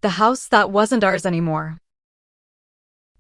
The house that wasn't ours anymore.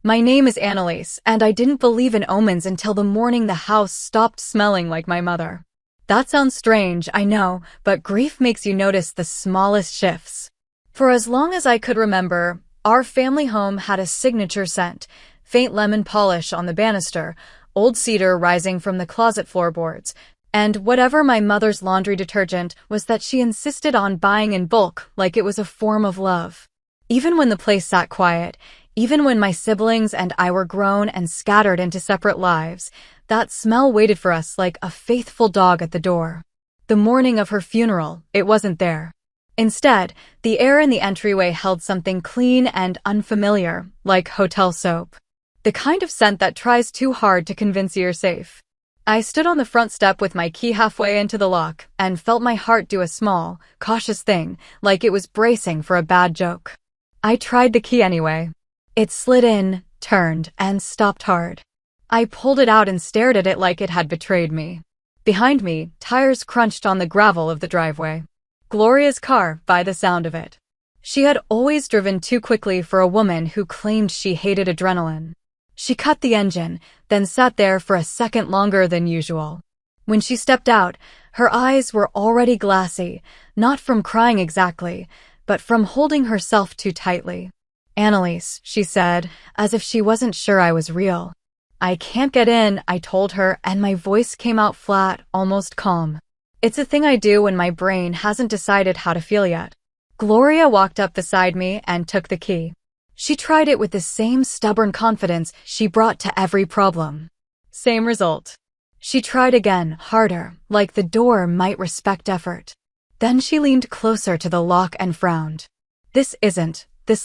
My name is Annalise, and I didn't believe in omens until the morning the house stopped smelling like my mother. That sounds strange, I know, but grief makes you notice the smallest shifts. For as long as I could remember, our family home had a signature scent, faint lemon polish on the banister, old cedar rising from the closet floorboards, and whatever my mother's laundry detergent was that she insisted on buying in bulk like it was a form of love. Even when the place sat quiet, even when my siblings and I were grown and scattered into separate lives, that smell waited for us like a faithful dog at the door. The morning of her funeral, it wasn't there. Instead, the air in the entryway held something clean and unfamiliar, like hotel soap. The kind of scent that tries too hard to convince you're safe. I stood on the front step with my key halfway into the lock and felt my heart do a small, cautious thing, like it was bracing for a bad joke. I tried the key anyway. It slid in, turned, and stopped hard. I pulled it out and stared at it like it had betrayed me. Behind me, tires crunched on the gravel of the driveway. Gloria's car, by the sound of it. She had always driven too quickly for a woman who claimed she hated adrenaline. She cut the engine, then sat there for a second longer than usual. When she stepped out, her eyes were already glassy, not from crying exactly, but from holding herself too tightly. "Annalise," she said, as if she wasn't sure I was real. "I can't get in," I told her, and my voice came out flat, almost calm. It's a thing I do when my brain hasn't decided how to feel yet. Gloria walked up beside me and took the key. She tried it with the same stubborn confidence she brought to every problem. Same result. She tried again, harder, like the door might respect effort. Then she leaned closer to the lock and frowned. This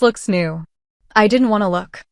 looks new. I didn't want to look.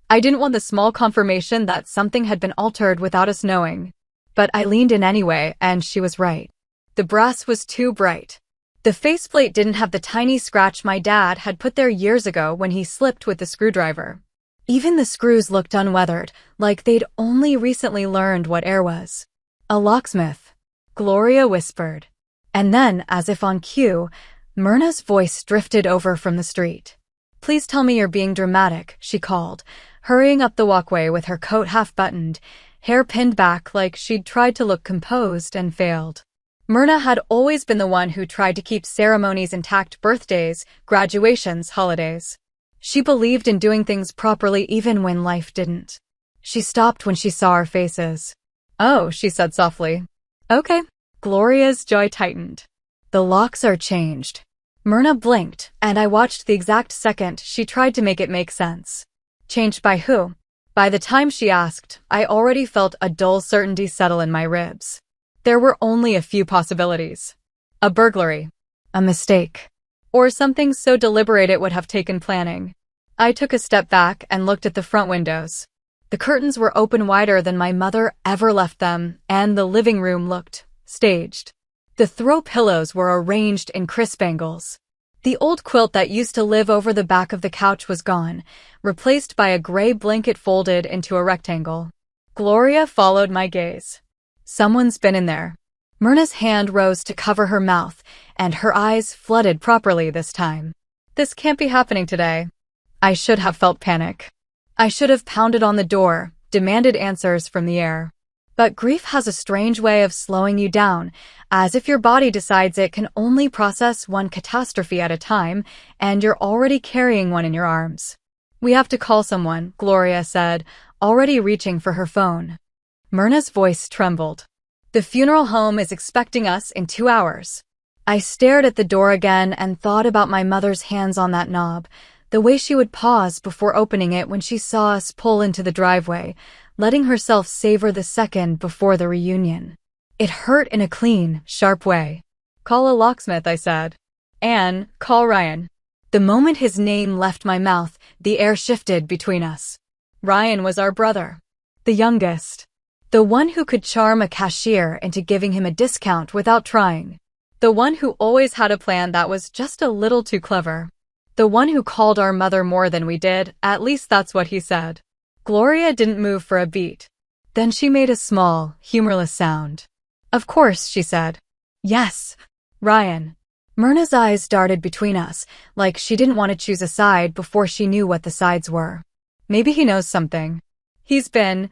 I didn't want the small confirmation that something had been altered without us knowing. But I leaned in anyway, and she was right. The brass was too bright. The faceplate didn't have the tiny scratch my dad had put there years ago when he slipped with the screwdriver. Even the screws looked unweathered, like they'd only recently learned what air was. "A locksmith," Gloria whispered. And then, as if on cue, Myrna's voice drifted over from the street. "Please tell me you're being dramatic," she called, hurrying up the walkway with her coat half-buttoned, hair pinned back like she'd tried to look composed and failed. Myrna had always been the one who tried to keep ceremonies intact: birthdays, graduations, holidays. She believed in doing things properly even when life didn't. She stopped when she saw our faces. "Oh," she said softly. "Okay." Gloria's jaw tightened. "The locks are changed." Myrna blinked, and I watched the exact second she tried to make it make sense. Changed by who? By the time she asked, I already felt a dull certainty settle in my ribs. There were only a few possibilities. A burglary. A mistake. Or something so deliberate it would have taken planning. I took a step back and looked at the front windows. The curtains were open wider than my mother ever left them, and the living room looked staged. The throw pillows were arranged in crisp angles. The old quilt that used to live over the back of the couch was gone, replaced by a gray blanket folded into a rectangle. Gloria followed my gaze. "Someone's been in there." Myrna's hand rose to cover her mouth, and her eyes flooded properly this time. "This can't be happening today." I should have felt panic. I should have pounded on the door, demanded answers from the air. But grief has a strange way of slowing you down, as if your body decides it can only process one catastrophe at a time, and you're already carrying one in your arms. "We have to call someone," Gloria said, already reaching for her phone. Myrna's voice trembled. "The funeral home is expecting us in 2 hours." I stared at the door again and thought about my mother's hands on that knob, the way she would pause before opening it when she saw us pull into the driveway, letting herself savor the second before the reunion. It hurt in a clean, sharp way. "Call a locksmith," I said. "Anne, call Ryan." The moment his name left my mouth, the air shifted between us. Ryan was our brother. The youngest. The one who could charm a cashier into giving him a discount without trying. The one who always had a plan that was just a little too clever. The one who called our mother more than we did, at least that's what he said. Gloria didn't move for a beat. Then she made a small, humorless sound. "Of course," she said. "Yes. Ryan." Myrna's eyes darted between us, like she didn't want to choose a side before she knew what the sides were. Maybe he knows something. He's been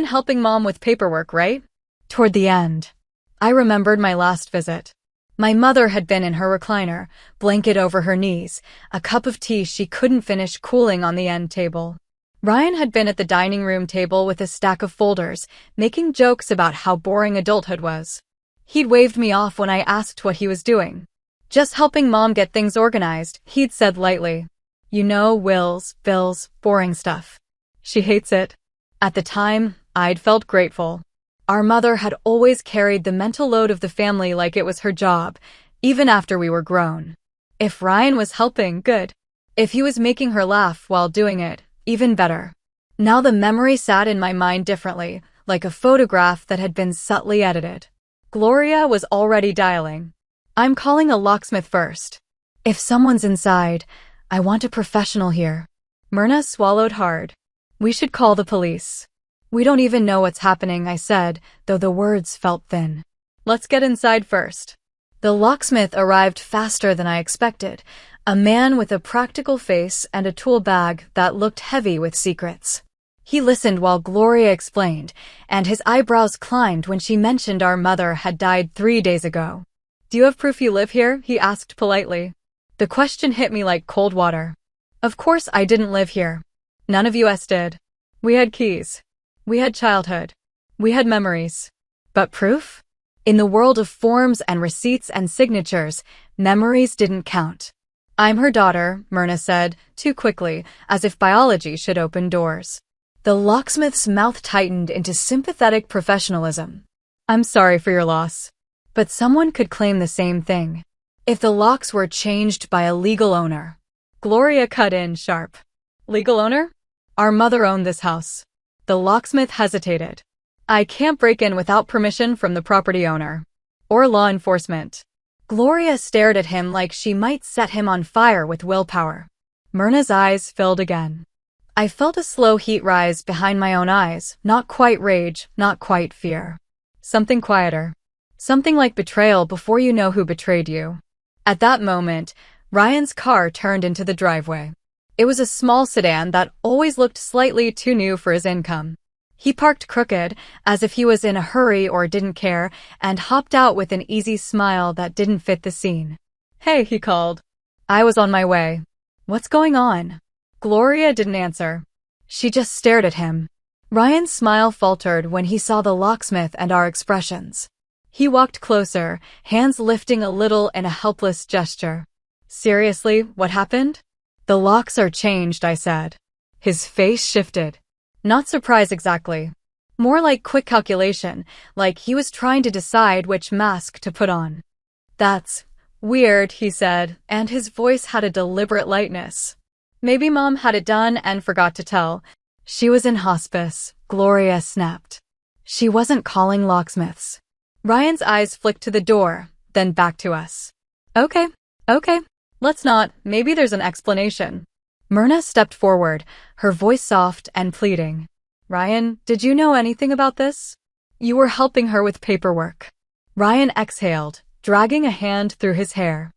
helping Mom with paperwork, right? Toward the end, I remembered my last visit. My mother had been in her recliner, blanket over her knees, a cup of tea she couldn't finish cooling on the end table. Ryan had been at the dining room table with a stack of folders, making jokes about how boring adulthood was. He'd waved me off when I asked what he was doing. Just helping Mom get things organized, he'd said lightly. You know, wills, bills, boring stuff. She hates it. At the time, I'd felt grateful. Our mother had always carried the mental load of the family like it was her job, even after we were grown. If Ryan was helping, good. If he was making her laugh while doing it, even better. Now the memory sat in my mind differently, like a photograph that had been subtly edited. Gloria was already dialing. I'm calling a locksmith first. If someone's inside, I want a professional here. Myrna swallowed hard. We should call the police. We don't even know what's happening, I said, though the words felt thin. Let's get inside first. The locksmith arrived faster than I expected, a man with a practical face and a tool bag that looked heavy with secrets. He listened while Gloria explained, and his eyebrows climbed when she mentioned our mother had died 3 days ago. Do you have proof you live here? He asked politely. The question hit me like cold water. Of course I didn't live here. None of us did. We had keys. We had childhood. We had memories. But proof? In the world of forms and receipts and signatures, memories didn't count. I'm her daughter, Myrna said, too quickly, as if biology should open doors. The locksmith's mouth tightened into sympathetic professionalism. I'm sorry for your loss. But someone could claim the same thing. If the locks were changed by a legal owner. Gloria cut in sharp. Legal owner? Our mother owned this house. The locksmith hesitated. I can't break in without permission from the property owner. Or law enforcement. Gloria stared at him like she might set him on fire with willpower. Myrna's eyes filled again. I felt a slow heat rise behind my own eyes, not quite rage, not quite fear. Something quieter. Something like betrayal before you know who betrayed you. At that moment, Ryan's car turned into the driveway. It was a small sedan that always looked slightly too new for his income. He parked crooked, as if he was in a hurry or didn't care, and hopped out with an easy smile that didn't fit the scene. Hey, he called. I was on my way. What's going on? Gloria didn't answer. She just stared at him. Ryan's smile faltered when he saw the locksmith and our expressions. He walked closer, hands lifting a little in a helpless gesture. Seriously, what happened? The locks are changed, I said. His face shifted. Not surprise exactly. More like quick calculation, like he was trying to decide which mask to put on. That's weird, he said, and his voice had a deliberate lightness. Maybe Mom had it done and forgot to tell. She was in hospice, Gloria snapped. She wasn't calling locksmiths. Ryan's eyes flicked to the door, then back to us. Okay. Let's not. Maybe there's an explanation. Myrna stepped forward, her voice soft and pleading. Ryan, did you know anything about this? You were helping her with paperwork. Ryan exhaled, dragging a hand through his hair.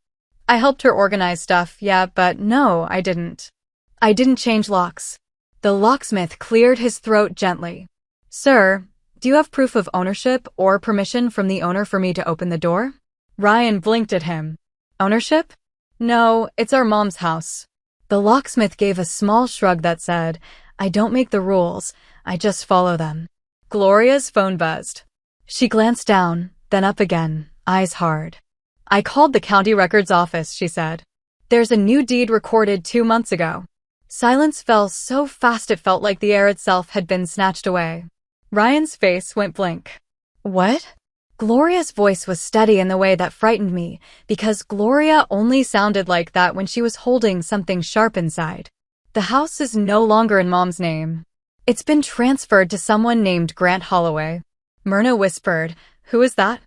I helped her organize stuff, yeah, but no, I didn't. I didn't change locks. The locksmith cleared his throat gently. Sir, do you have proof of ownership or permission from the owner for me to open the door? Ryan blinked at him. Ownership? No, it's our mom's house. The locksmith gave a small shrug that said, I don't make the rules, I just follow them. Gloria's phone buzzed. She glanced down, then up again, eyes hard. I called the county records office, she said. There's a new deed recorded 2 months ago. Silence fell so fast it felt like the air itself had been snatched away. Ryan's face went blank. What? Gloria's voice was steady in the way that frightened me, because Gloria only sounded like that when she was holding something sharp inside. The house is no longer in Mom's name. It's been transferred to someone named Grant Holloway. Myrna whispered, Who is that?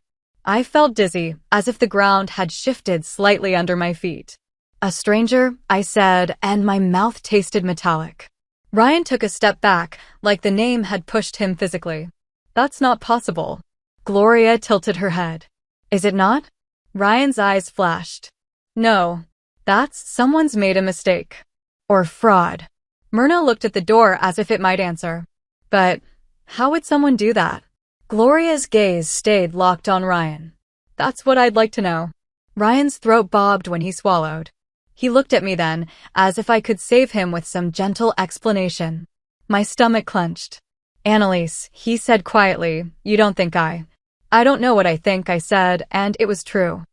I felt dizzy, as if the ground had shifted slightly under my feet. A stranger, I said, and my mouth tasted metallic. Ryan took a step back, like the name had pushed him physically. That's not possible. Gloria tilted her head. Is it not? Ryan's eyes flashed. No. That's someone's made a mistake. Or fraud. Myrna looked at the door as if it might answer. But how would someone do that? Gloria's gaze stayed locked on Ryan. That's what I'd like to know. Ryan's throat bobbed when he swallowed. He looked at me then, as if I could save him with some gentle explanation. My stomach clenched. Annalise, he said quietly, you don't think I don't know what I think, I said, and it was true.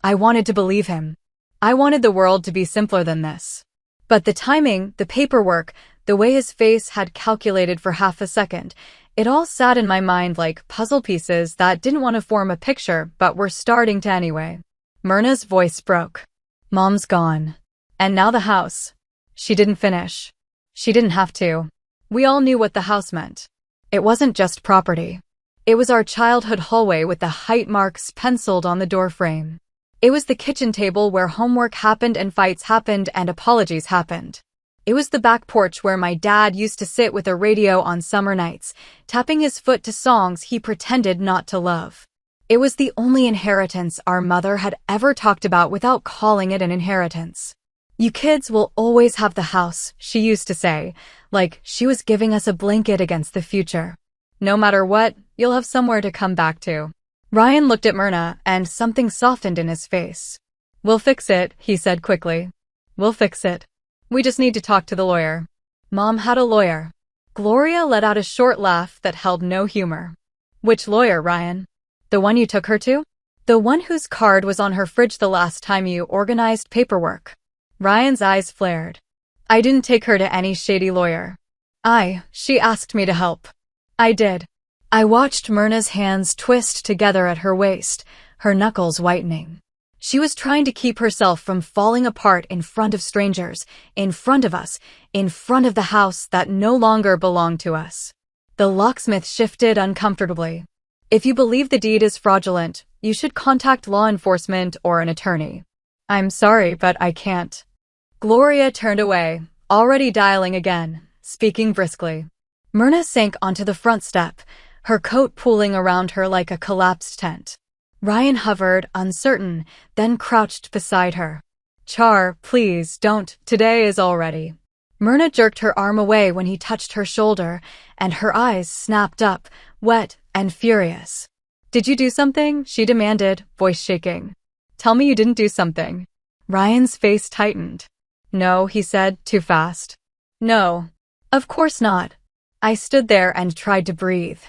I wanted to believe him. I wanted the world to be simpler than this. But the timing, the paperwork, the way his face had calculated for half a second, it all sat in my mind like puzzle pieces that didn't want to form a picture but were starting to anyway. Myrna's voice broke. Mom's gone. And now the house. She didn't finish. She didn't have to. We all knew what the house meant. It wasn't just property. It was our childhood hallway with the height marks penciled on the doorframe. It was the kitchen table where homework happened and fights happened and apologies happened. It was the back porch where my dad used to sit with a radio on summer nights, tapping his foot to songs he pretended not to love. It was the only inheritance our mother had ever talked about without calling it an inheritance. You kids will always have the house, she used to say, like she was giving us a blanket against the future. No matter what, you'll have somewhere to come back to. Ryan looked at Myrna, and something softened in his face. We'll fix it, he said quickly. We'll fix it. We just need to talk to the lawyer. Mom had a lawyer. Gloria let out a short laugh that held no humor. Which lawyer, Ryan? The one you took her to? The one whose card was on her fridge the last time you organized paperwork. Ryan's eyes flared. I didn't take her to any shady lawyer. She asked me to help. I did. I watched Myrna's hands twist together at her waist, her knuckles whitening. She was trying to keep herself from falling apart in front of strangers, in front of us, in front of the house that no longer belonged to us. The locksmith shifted uncomfortably. If you believe the deed is fraudulent, you should contact law enforcement or an attorney. I'm sorry, but I can't. Gloria turned away, already dialing again, speaking briskly. Myrna sank onto the front step, her coat pooling around her like a collapsed tent. Ryan hovered, uncertain, then crouched beside her. Char, please, don't, today is already. Myrna jerked her arm away when he touched her shoulder, and her eyes snapped up, wet and furious. Did you do something? She demanded, voice shaking. Tell me you didn't do something. Ryan's face tightened. No, he said, too fast. No. Of course not. I stood there and tried to breathe.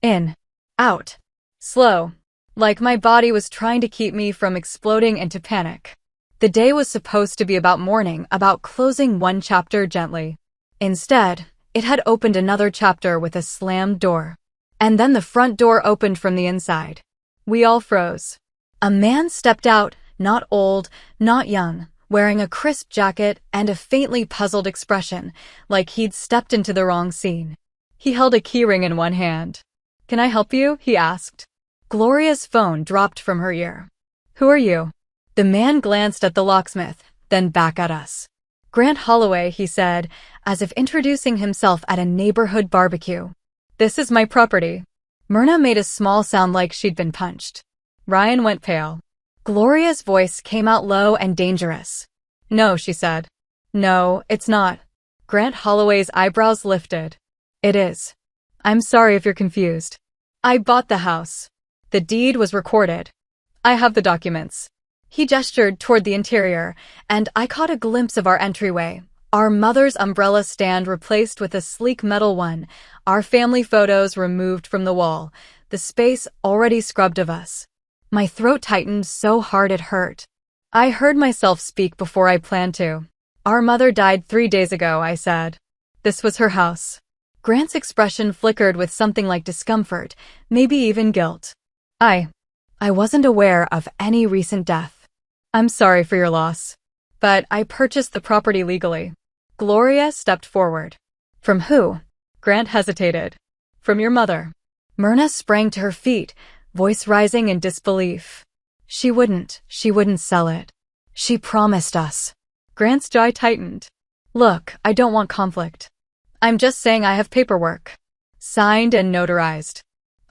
In. Out. Slow. Like my body was trying to keep me from exploding into panic. The day was supposed to be about mourning, about closing one chapter gently. Instead, it had opened another chapter with a slammed door. And then the front door opened from the inside. We all froze. A man stepped out, not old, not young, wearing a crisp jacket and a faintly puzzled expression, like he'd stepped into the wrong scene. He held a keyring in one hand. Can I help you? He asked. Gloria's phone dropped from her ear. Who are you? The man glanced at the locksmith, then back at us. Grant Holloway, he said, as if introducing himself at a neighborhood barbecue. This is my property. Myrna made a small sound like she'd been punched. Ryan went pale. Gloria's voice came out low and dangerous. No, she said. No, it's not. Grant Holloway's eyebrows lifted. It is. I'm sorry if you're confused. I bought the house. The deed was recorded. I have the documents. He gestured toward the interior, and I caught a glimpse of our entryway. Our mother's umbrella stand replaced with a sleek metal one, our family photos removed from the wall, the space already scrubbed of us. My throat tightened so hard it hurt. I heard myself speak before I planned to. Our mother died 3 days ago, I said. This was her house. Grant's expression flickered with something like discomfort, maybe even guilt. I wasn't aware of any recent death. I'm sorry for your loss. But I purchased the property legally. Gloria stepped forward. From who? Grant hesitated. From your mother. Myrna sprang to her feet, voice rising in disbelief. She wouldn't sell it. She promised us. Grant's jaw tightened. Look, I don't want conflict. I'm just saying I have paperwork. Signed and notarized.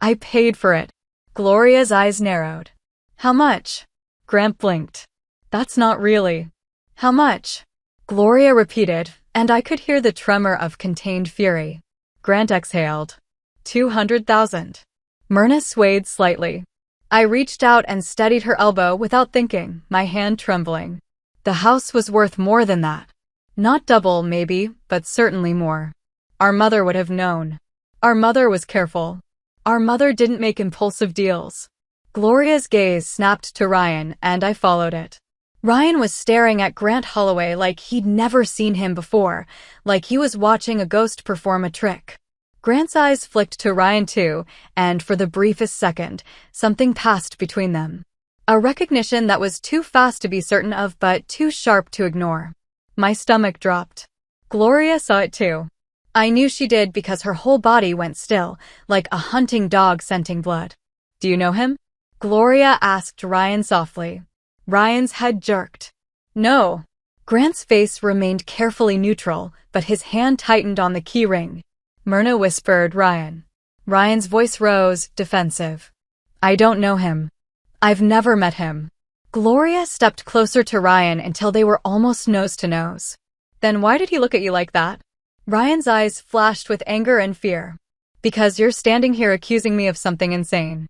I paid for it. Gloria's eyes narrowed. How much? Grant blinked. That's not really. How much? Gloria repeated, and I could hear the tremor of contained fury. Grant exhaled. 200,000. Myrna swayed slightly. I reached out and steadied her elbow without thinking, my hand trembling. The house was worth more than that. Not double, maybe, but certainly more. Our mother would have known. Our mother was careful. Our mother didn't make impulsive deals. Gloria's gaze snapped to Ryan, and I followed it. Ryan was staring at Grant Holloway like he'd never seen him before, like he was watching a ghost perform a trick. Grant's eyes flicked to Ryan too, and for the briefest second, something passed between them. A recognition that was too fast to be certain of but too sharp to ignore. My stomach dropped. Gloria saw it too. I knew she did because her whole body went still, like a hunting dog scenting blood. Do you know him? Gloria asked Ryan softly. Ryan's head jerked. No. Grant's face remained carefully neutral, but his hand tightened on the key ring. Myrna whispered Ryan. Ryan's voice rose, defensive. I don't know him. I've never met him. Gloria stepped closer to Ryan until they were almost nose to nose. Then why did he look at you like that? Ryan's eyes flashed with anger and fear. Because you're standing here accusing me of something insane.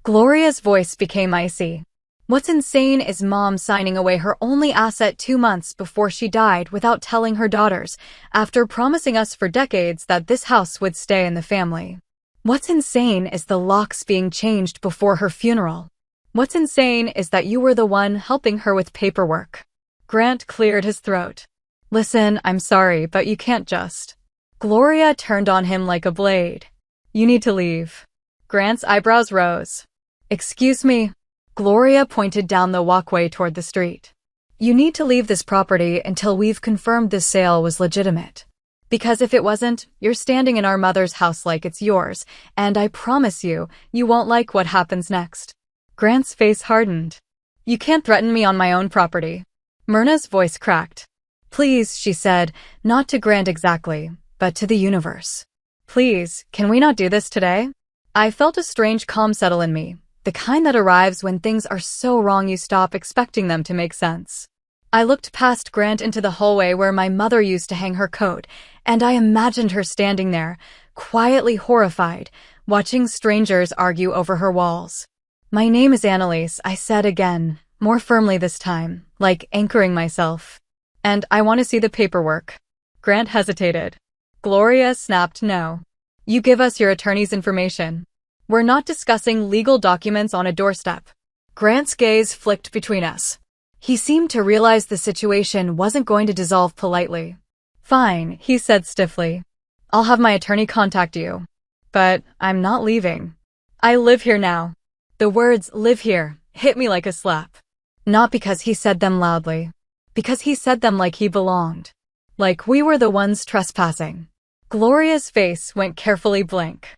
Gloria's voice became icy. What's insane is Mom signing away her only asset 2 months before she died without telling her daughters, after promising us for decades that this house would stay in the family. What's insane is the locks being changed before her funeral. What's insane is that you were the one helping her with paperwork. Grant cleared his throat. Listen, I'm sorry, but you can't just. Gloria turned on him like a blade. You need to leave. Grant's eyebrows rose. Excuse me. Gloria pointed down the walkway toward the street. You need to leave this property until we've confirmed this sale was legitimate. Because if it wasn't, you're standing in our mother's house like it's yours, and I promise you, you won't like what happens next. Grant's face hardened. You can't threaten me on my own property. Myrna's voice cracked. Please, she said, not to Grant exactly, but to the universe. Please, can we not do this today? I felt a strange calm settle in me, the kind that arrives when things are so wrong you stop expecting them to make sense. I looked past Grant into the hallway where my mother used to hang her coat, and I imagined her standing there, quietly horrified, watching strangers argue over her walls. My name is Annalise, I said again, more firmly this time, like anchoring myself. And I want to see the paperwork. Grant hesitated. Gloria snapped no. You give us your attorney's information. We're not discussing legal documents on a doorstep. Grant's gaze flicked between us. He seemed to realize the situation wasn't going to dissolve politely. Fine, he said stiffly. I'll have my attorney contact you. But I'm not leaving. I live here now. The words live here hit me like a slap. Not because he said them loudly. Because he said them like he belonged. Like we were the ones trespassing. Gloria's face went carefully blank.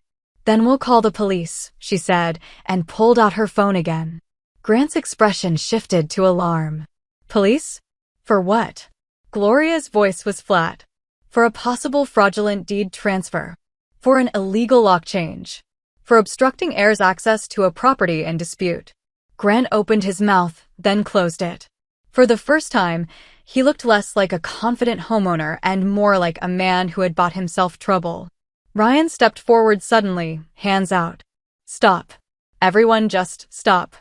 Then we'll call the police, she said, and pulled out her phone again. Grant's expression shifted to alarm. Police? For what? Gloria's voice was flat. For a possible fraudulent deed transfer. For an illegal lock change. For obstructing heirs' access to a property in dispute. Grant opened his mouth, then closed it. For the first time, he looked less like a confident homeowner and more like a man who had bought himself trouble. Ryan stepped forward suddenly, hands out. Stop. Everyone just stop.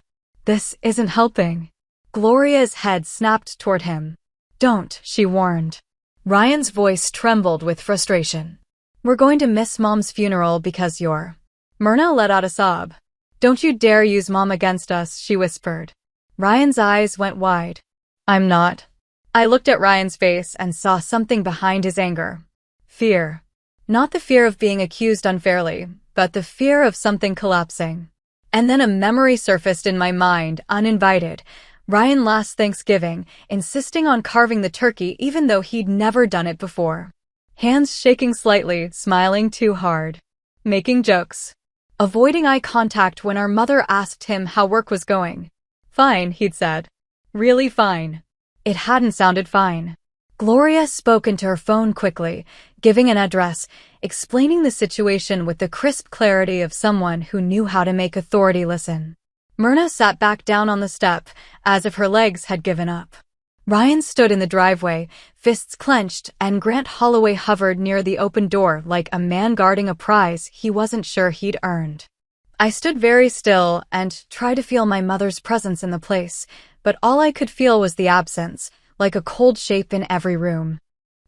This isn't helping. Gloria's head snapped toward him. Don't, she warned. Ryan's voice trembled with frustration. We're going to miss Mom's funeral because you're... Myrna let out a sob. Don't you dare use Mom against us, she whispered. Ryan's eyes went wide. I'm not. I looked at Ryan's face and saw something behind his anger. Fear. Not the fear of being accused unfairly, but the fear of something collapsing. And then a memory surfaced in my mind, uninvited. Ryan last Thanksgiving, insisting on carving the turkey even though he'd never done it before. Hands shaking slightly, smiling too hard. Making jokes. Avoiding eye contact when our mother asked him how work was going. Fine, he'd said. Really fine. It hadn't sounded fine. Gloria spoke into her phone quickly, giving an address, explaining the situation with the crisp clarity of someone who knew how to make authority listen. Myrna sat back down on the step, as if her legs had given up. Ryan stood in the driveway, fists clenched, and Grant Holloway hovered near the open door like a man guarding a prize he wasn't sure he'd earned. I stood very still and tried to feel my mother's presence in the place, but all I could feel was the absence, like a cold shape in every room.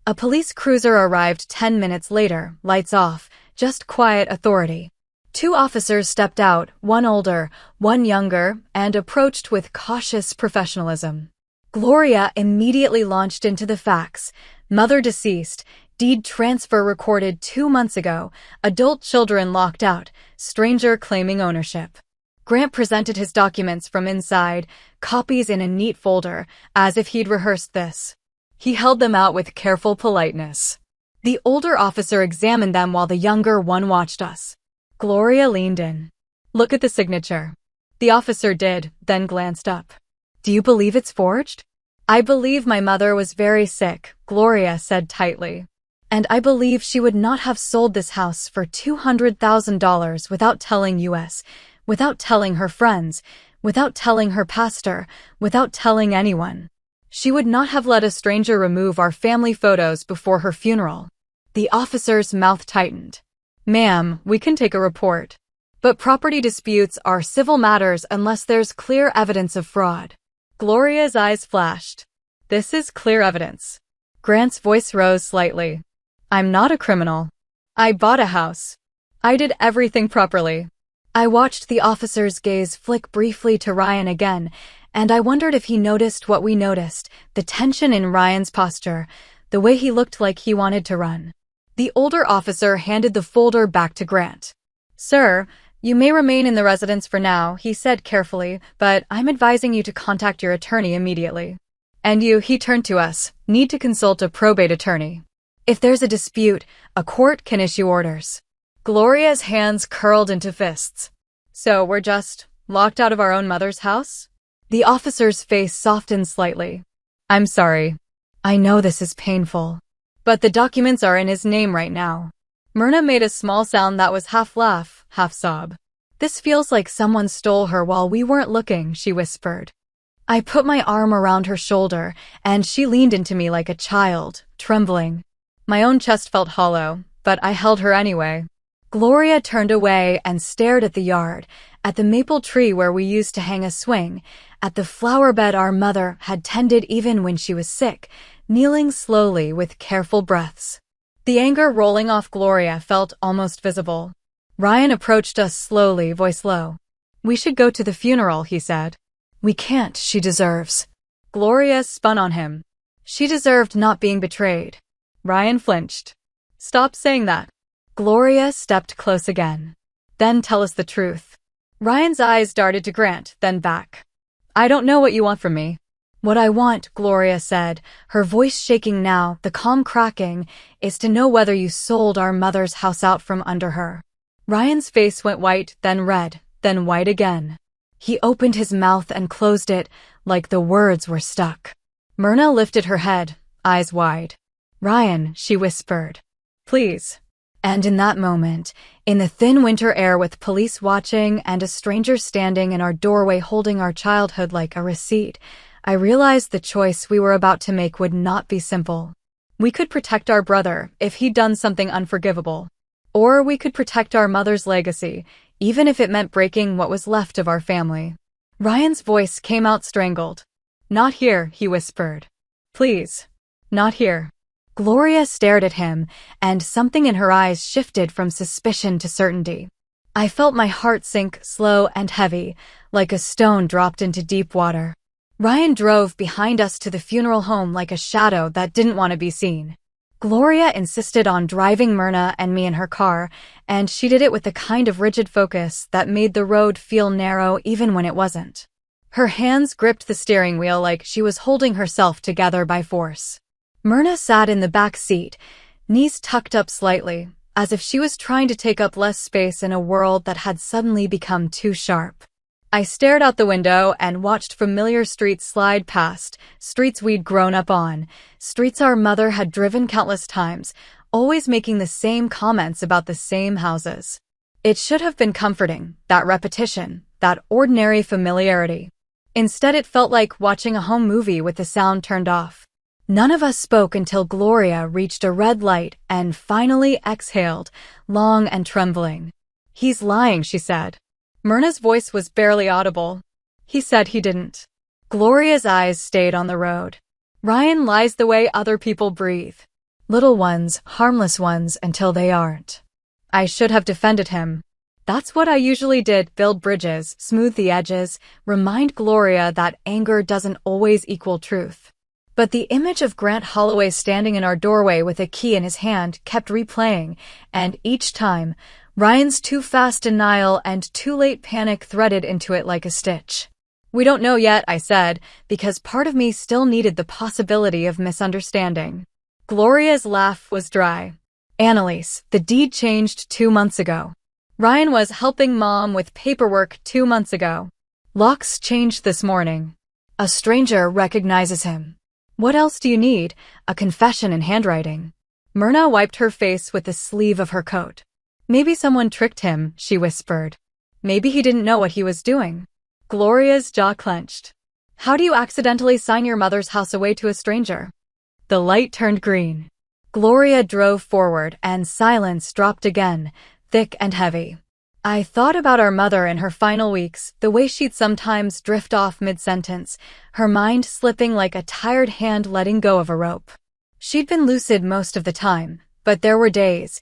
A police cruiser arrived 10 minutes later, lights off, just quiet authority. 2 officers stepped out, one older, one younger, and approached with cautious professionalism. Gloria immediately launched into the facts. Mother deceased, deed transfer recorded 2 months ago, adult children locked out, stranger claiming ownership. Grant presented his documents from inside, copies in a neat folder, as if he'd rehearsed this. He held them out with careful politeness. The older officer examined them while the younger one watched us. Gloria leaned in. "Look at the signature." The officer did, then glanced up. "Do you believe it's forged?" "I believe my mother was very sick," Gloria said tightly. "And I believe she would not have sold this house for $200,000 without telling us, without telling her friends, without telling her pastor, without telling anyone. She would not have let a stranger remove our family photos before her funeral." The officer's mouth tightened. "Ma'am, we can take a report. But property disputes are civil matters unless there's clear evidence of fraud." Gloria's eyes flashed. "This is clear evidence." Grant's voice rose slightly. "I'm not a criminal. I bought a house. I did everything properly." I watched the officer's gaze flick briefly to Ryan again, and I wondered if he noticed what we noticed, the tension in Ryan's posture, the way he looked like he wanted to run. The older officer handed the folder back to Grant. "Sir, you may remain in the residence for now," he said carefully, "but I'm advising you to contact your attorney immediately. And you," he turned to us, "need to consult a probate attorney. If there's a dispute, a court can issue orders." Gloria's hands curled into fists. "So we're just locked out of our own mother's house?" The officer's face softened slightly. "I'm sorry. I know this is painful. But the documents are in his name right now." Myrna made a small sound that was half laugh, half sob. "This feels like someone stole her while we weren't looking," she whispered. I put my arm around her shoulder, and she leaned into me like a child, trembling. My own chest felt hollow, but I held her anyway. Gloria turned away and stared at the yard, at the maple tree where we used to hang a swing, at the flower bed our mother had tended even when she was sick, kneeling slowly with careful breaths. The anger rolling off Gloria felt almost visible. Ryan approached us slowly, voice low. "We should go to the funeral," he said. "We can't, she deserves." Gloria spun on him. "She deserved not being betrayed." Ryan flinched. "Stop saying that." Gloria stepped close again. "Then tell us the truth." Ryan's eyes darted to Grant, then back. "I don't know what you want from me." "What I want," Gloria said, her voice shaking now, the calm cracking, "is to know whether you sold our mother's house out from under her." Ryan's face went white, then red, then white again. He opened his mouth and closed it, like the words were stuck. Myrna lifted her head, eyes wide. "Ryan," she whispered. "Please." And in that moment, in the thin winter air with police watching and a stranger standing in our doorway holding our childhood like a receipt, I realized the choice we were about to make would not be simple. We could protect our brother if he'd done something unforgivable. Or we could protect our mother's legacy, even if it meant breaking what was left of our family. Ryan's voice came out strangled. "Not here," he whispered. "Please. Not here." Gloria stared at him, and something in her eyes shifted from suspicion to certainty. I felt my heart sink slow and heavy, like a stone dropped into deep water. Ryan drove behind us to the funeral home like a shadow that didn't want to be seen. Gloria insisted on driving Myrna and me in her car, and she did it with the kind of rigid focus that made the road feel narrow even when it wasn't. Her hands gripped the steering wheel like she was holding herself together by force. Myrna sat in the back seat, knees tucked up slightly, as if she was trying to take up less space in a world that had suddenly become too sharp. I stared out the window and watched familiar streets slide past, streets we'd grown up on, streets our mother had driven countless times, always making the same comments about the same houses. It should have been comforting, that repetition, that ordinary familiarity. Instead, it felt like watching a home movie with the sound turned off. None of us spoke until Gloria reached a red light and finally exhaled, long and trembling. "He's lying," she said. Myrna's voice was barely audible. "He said he didn't." Gloria's eyes stayed on the road. "Ryan lies the way other people breathe. Little ones, harmless ones until they aren't." I should have defended him. That's what I usually did: build bridges, smooth the edges, remind Gloria that anger doesn't always equal truth. But the image of Grant Holloway standing in our doorway with a key in his hand kept replaying, and each time, Ryan's too fast denial and too late panic threaded into it like a stitch. "We don't know yet," I said, because part of me still needed the possibility of misunderstanding. Gloria's laugh was dry. "Annalise, the deed changed 2 months ago. Ryan was helping Mom with paperwork 2 months ago. Locks changed this morning. A stranger recognizes him. What else do you need? A confession in handwriting." Myrna wiped her face with the sleeve of her coat. "Maybe someone tricked him," she whispered. "Maybe he didn't know what he was doing." Gloria's jaw clenched. "How do you accidentally sign your mother's house away to a stranger?" The light turned green. Gloria drove forward, and silence dropped again, thick and heavy. I thought about our mother in her final weeks, the way she'd sometimes drift off mid-sentence, her mind slipping like a tired hand letting go of a rope. She'd been lucid most of the time, but there were days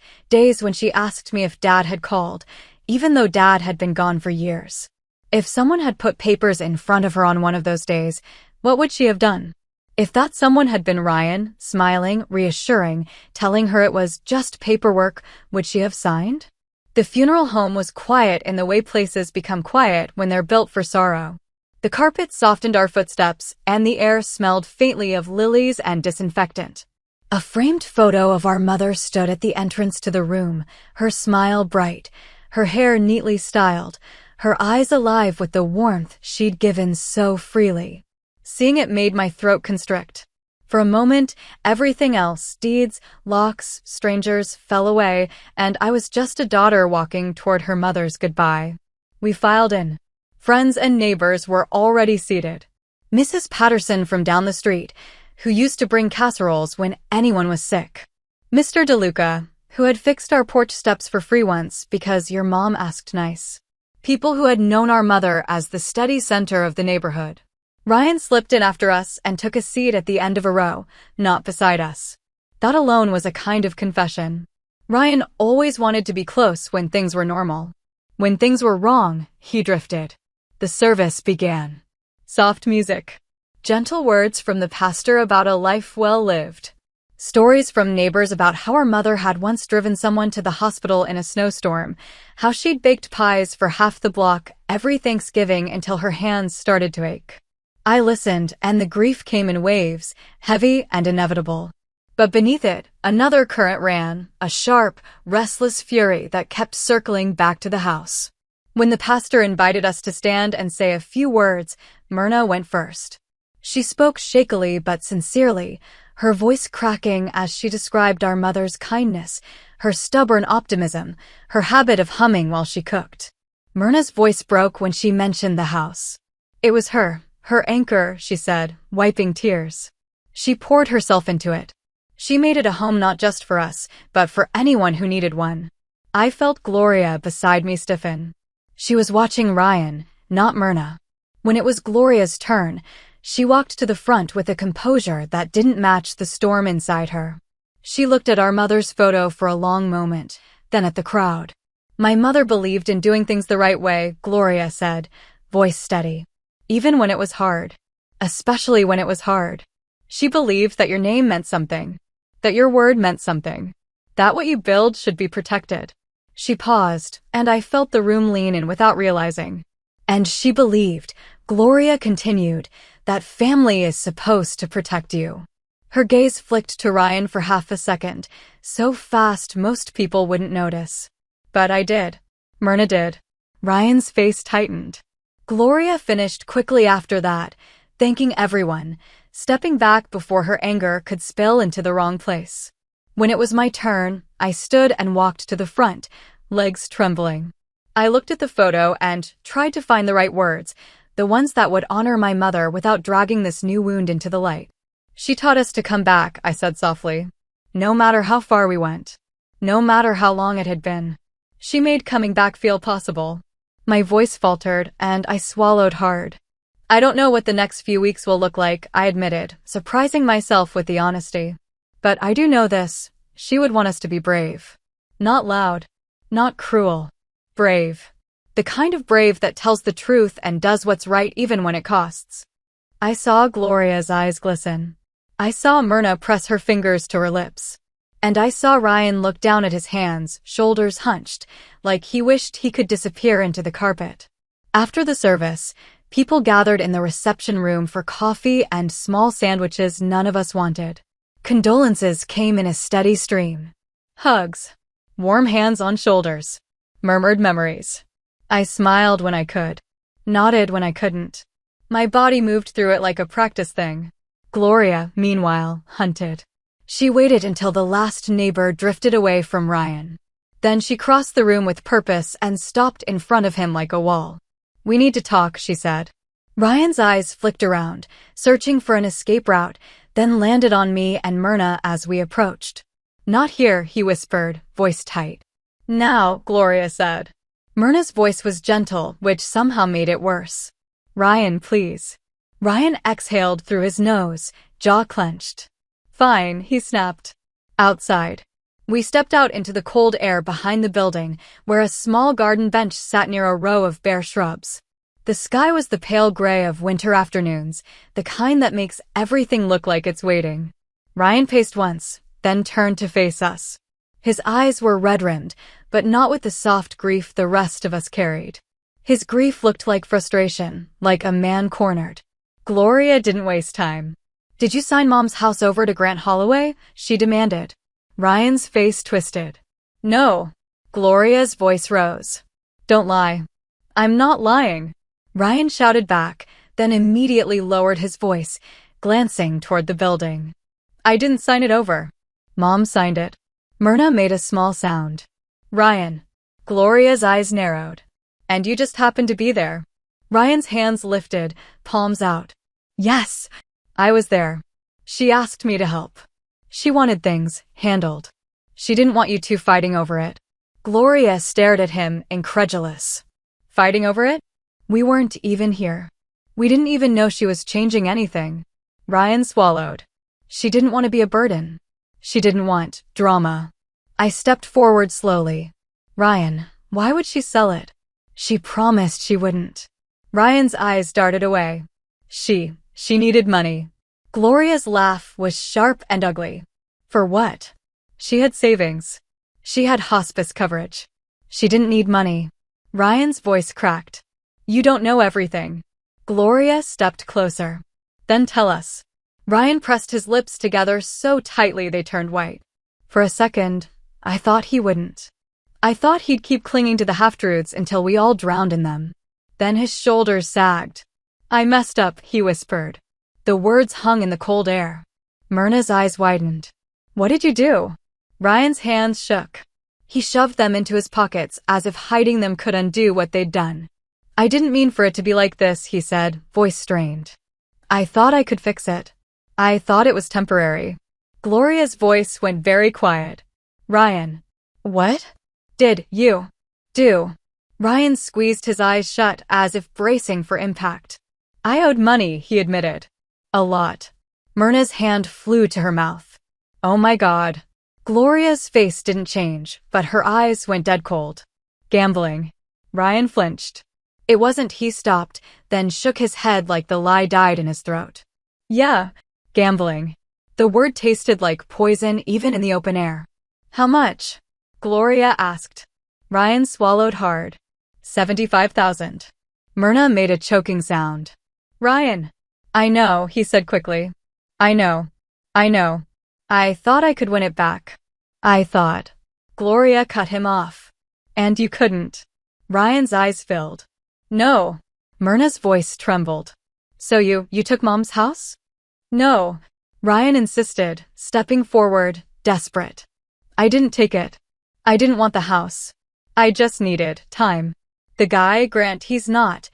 when she asked me if Dad had called, even though Dad had been gone for years. If someone had put papers in front of her on one of those days, what would she have done? If that someone had been Ryan, smiling, reassuring, telling her it was just paperwork, would she have signed? The funeral home was quiet in the way places become quiet when they're built for sorrow. The carpet softened our footsteps, and the air smelled faintly of lilies and disinfectant. A framed photo of our mother stood at the entrance to the room, her smile bright, her hair neatly styled, her eyes alive with the warmth she'd given so freely. Seeing it made my throat constrict. For a moment, everything else, deeds, locks, strangers, fell away, and I was just a daughter walking toward her mother's goodbye. We filed in. Friends and neighbors were already seated. Mrs. Patterson from down the street, who used to bring casseroles when anyone was sick. Mr. DeLuca, who had fixed our porch steps for free once because your mom asked nice. People who had known our mother as the steady center of the neighborhood. Ryan slipped in after us and took a seat at the end of a row, not beside us. That alone was a kind of confession. Ryan always wanted to be close when things were normal. When things were wrong, he drifted. The service began. Soft music. Gentle words from the pastor about a life well lived. Stories from neighbors about how our mother had once driven someone to the hospital in a snowstorm, how she'd baked pies for half the block every Thanksgiving until her hands started to ache. I listened, and the grief came in waves, heavy and inevitable. But beneath it, another current ran, a sharp, restless fury that kept circling back to the house. When the pastor invited us to stand and say a few words, Myrna went first. She spoke shakily but sincerely, her voice cracking as she described our mother's kindness, her stubborn optimism, her habit of humming while she cooked. Myrna's voice broke when she mentioned the house. It was her anchor, she said, wiping tears. She poured herself into it. She made it a home not just for us, but for anyone who needed one. I felt Gloria beside me stiffen. She was watching Ryan, not Myrna. When it was Gloria's turn, she walked to the front with a composure that didn't match the storm inside her. She looked at our mother's photo for a long moment, then at the crowd. "My mother believed in doing things the right way," Gloria said, voice steady. "Even when it was hard. Especially when it was hard. She believed that your name meant something. That your word meant something. That what you build should be protected." She paused, and I felt the room lean in without realizing. "And she believed," Gloria continued, "that family is supposed to protect you." Her gaze flicked to Ryan for half a second, so fast most people wouldn't notice. But I did. Myrna did. Ryan's face tightened. Gloria finished quickly after that, thanking everyone, stepping back before her anger could spill into the wrong place. When it was my turn, I stood and walked to the front, legs trembling. I looked at the photo and tried to find the right words, the ones that would honor my mother without dragging this new wound into the light. She taught us to come back, I said softly. No matter how far we went. No matter how long it had been. She made coming back feel possible. My voice faltered, and I swallowed hard. I don't know what the next few weeks will look like, I admitted, surprising myself with the honesty. But I do know this. She would want us to be brave. Not loud. Not cruel. Brave. The kind of brave that tells the truth and does what's right even when it costs. I saw Gloria's eyes glisten. I saw Myrna press her fingers to her lips. And I saw Ryan look down at his hands, shoulders hunched, like he wished he could disappear into the carpet. After the service, people gathered in the reception room for coffee and small sandwiches none of us wanted. Condolences came in a steady stream. Hugs. Warm hands on shoulders. Murmured memories. I smiled when I could. Nodded when I couldn't. My body moved through it like a practice thing. Gloria, meanwhile, hunted. She waited until the last neighbor drifted away from Ryan. Then she crossed the room with purpose and stopped in front of him like a wall. We need to talk, she said. Ryan's eyes flicked around, searching for an escape route, then landed on me and Myrna as we approached. Not here, he whispered, voice tight. Now, Gloria said. Myrna's voice was gentle, which somehow made it worse. Ryan, please. Ryan exhaled through his nose, jaw clenched. Fine, he snapped. Outside. We stepped out into the cold air behind the building, where a small garden bench sat near a row of bare shrubs. The sky was the pale gray of winter afternoons, the kind that makes everything look like it's waiting. Ryan paced once, then turned to face us. His eyes were red-rimmed, but not with the soft grief the rest of us carried. His grief looked like frustration, like a man cornered. Gloria didn't waste time. Did you sign Mom's house over to Grant Holloway? She demanded. Ryan's face twisted. No. Gloria's voice rose. Don't lie. I'm not lying. Ryan shouted back, then immediately lowered his voice, glancing toward the building. I didn't sign it over. Mom signed it. Myrna made a small sound. Ryan. Gloria's eyes narrowed. And you just happened to be there. Ryan's hands lifted, palms out. Yes. I was there. She asked me to help. She wanted things handled. She didn't want you two fighting over it. Gloria stared at him, incredulous. Fighting over it? We weren't even here. We didn't even know she was changing anything. Ryan swallowed. She didn't want to be a burden. She didn't want drama. I stepped forward slowly. Ryan, why would she sell it? She promised she wouldn't. Ryan's eyes darted away. She needed money. Gloria's laugh was sharp and ugly. For what? She had savings. She had hospice coverage. She didn't need money. Ryan's voice cracked. You don't know everything. Gloria stepped closer. Then tell us. Ryan pressed his lips together so tightly they turned white. For a second, I thought he wouldn't. I thought he'd keep clinging to the half-truths until we all drowned in them. Then his shoulders sagged. I messed up, he whispered. The words hung in the cold air. Myrna's eyes widened. What did you do? Ryan's hands shook. He shoved them into his pockets as if hiding them could undo what they'd done. I didn't mean for it to be like this, he said, voice strained. I thought I could fix it. I thought it was temporary. Gloria's voice went very quiet. Ryan. What? Did you do? Ryan squeezed his eyes shut as if bracing for impact. I owed money, he admitted. A lot. Myrna's hand flew to her mouth. Oh my God. Gloria's face didn't change, but her eyes went dead cold. Gambling. Ryan flinched. It wasn't. He stopped, then shook his head like the lie died in his throat. Yeah, gambling. The word tasted like poison even in the open air. How much? Gloria asked. Ryan swallowed hard. 75,000. Myrna made a choking sound. Ryan. I know, he said quickly. I know. I thought I could win it back. I thought. Gloria cut him off. And you couldn't. Ryan's eyes filled. No. Myrna's voice trembled. So you took Mom's house? No. Ryan insisted, stepping forward, desperate. I didn't take it. I didn't want the house. I just needed time. The guy, Grant, he's not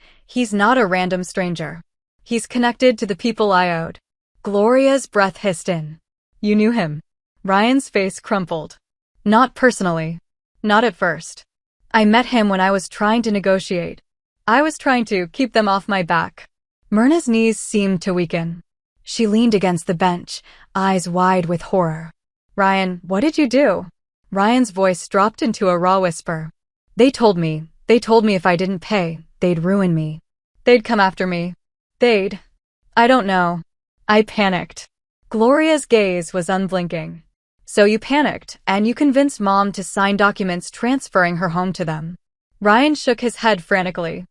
a random stranger. He's connected to the people I owed. Gloria's breath hissed in. You knew him? Ryan's face crumpled. Not personally. Not at first. I met him when I was trying to negotiate. I was trying to keep them off my back. Myrna's knees seemed to weaken. She leaned against the bench, eyes wide with horror. Ryan, what did you do? Ryan's voice dropped into a raw whisper. They told me if I didn't pay, they'd ruin me. They'd come after me. I don't know. I panicked. Gloria's gaze was unblinking. So you panicked, and you convinced Mom to sign documents transferring her home to them. Ryan shook his head frantically.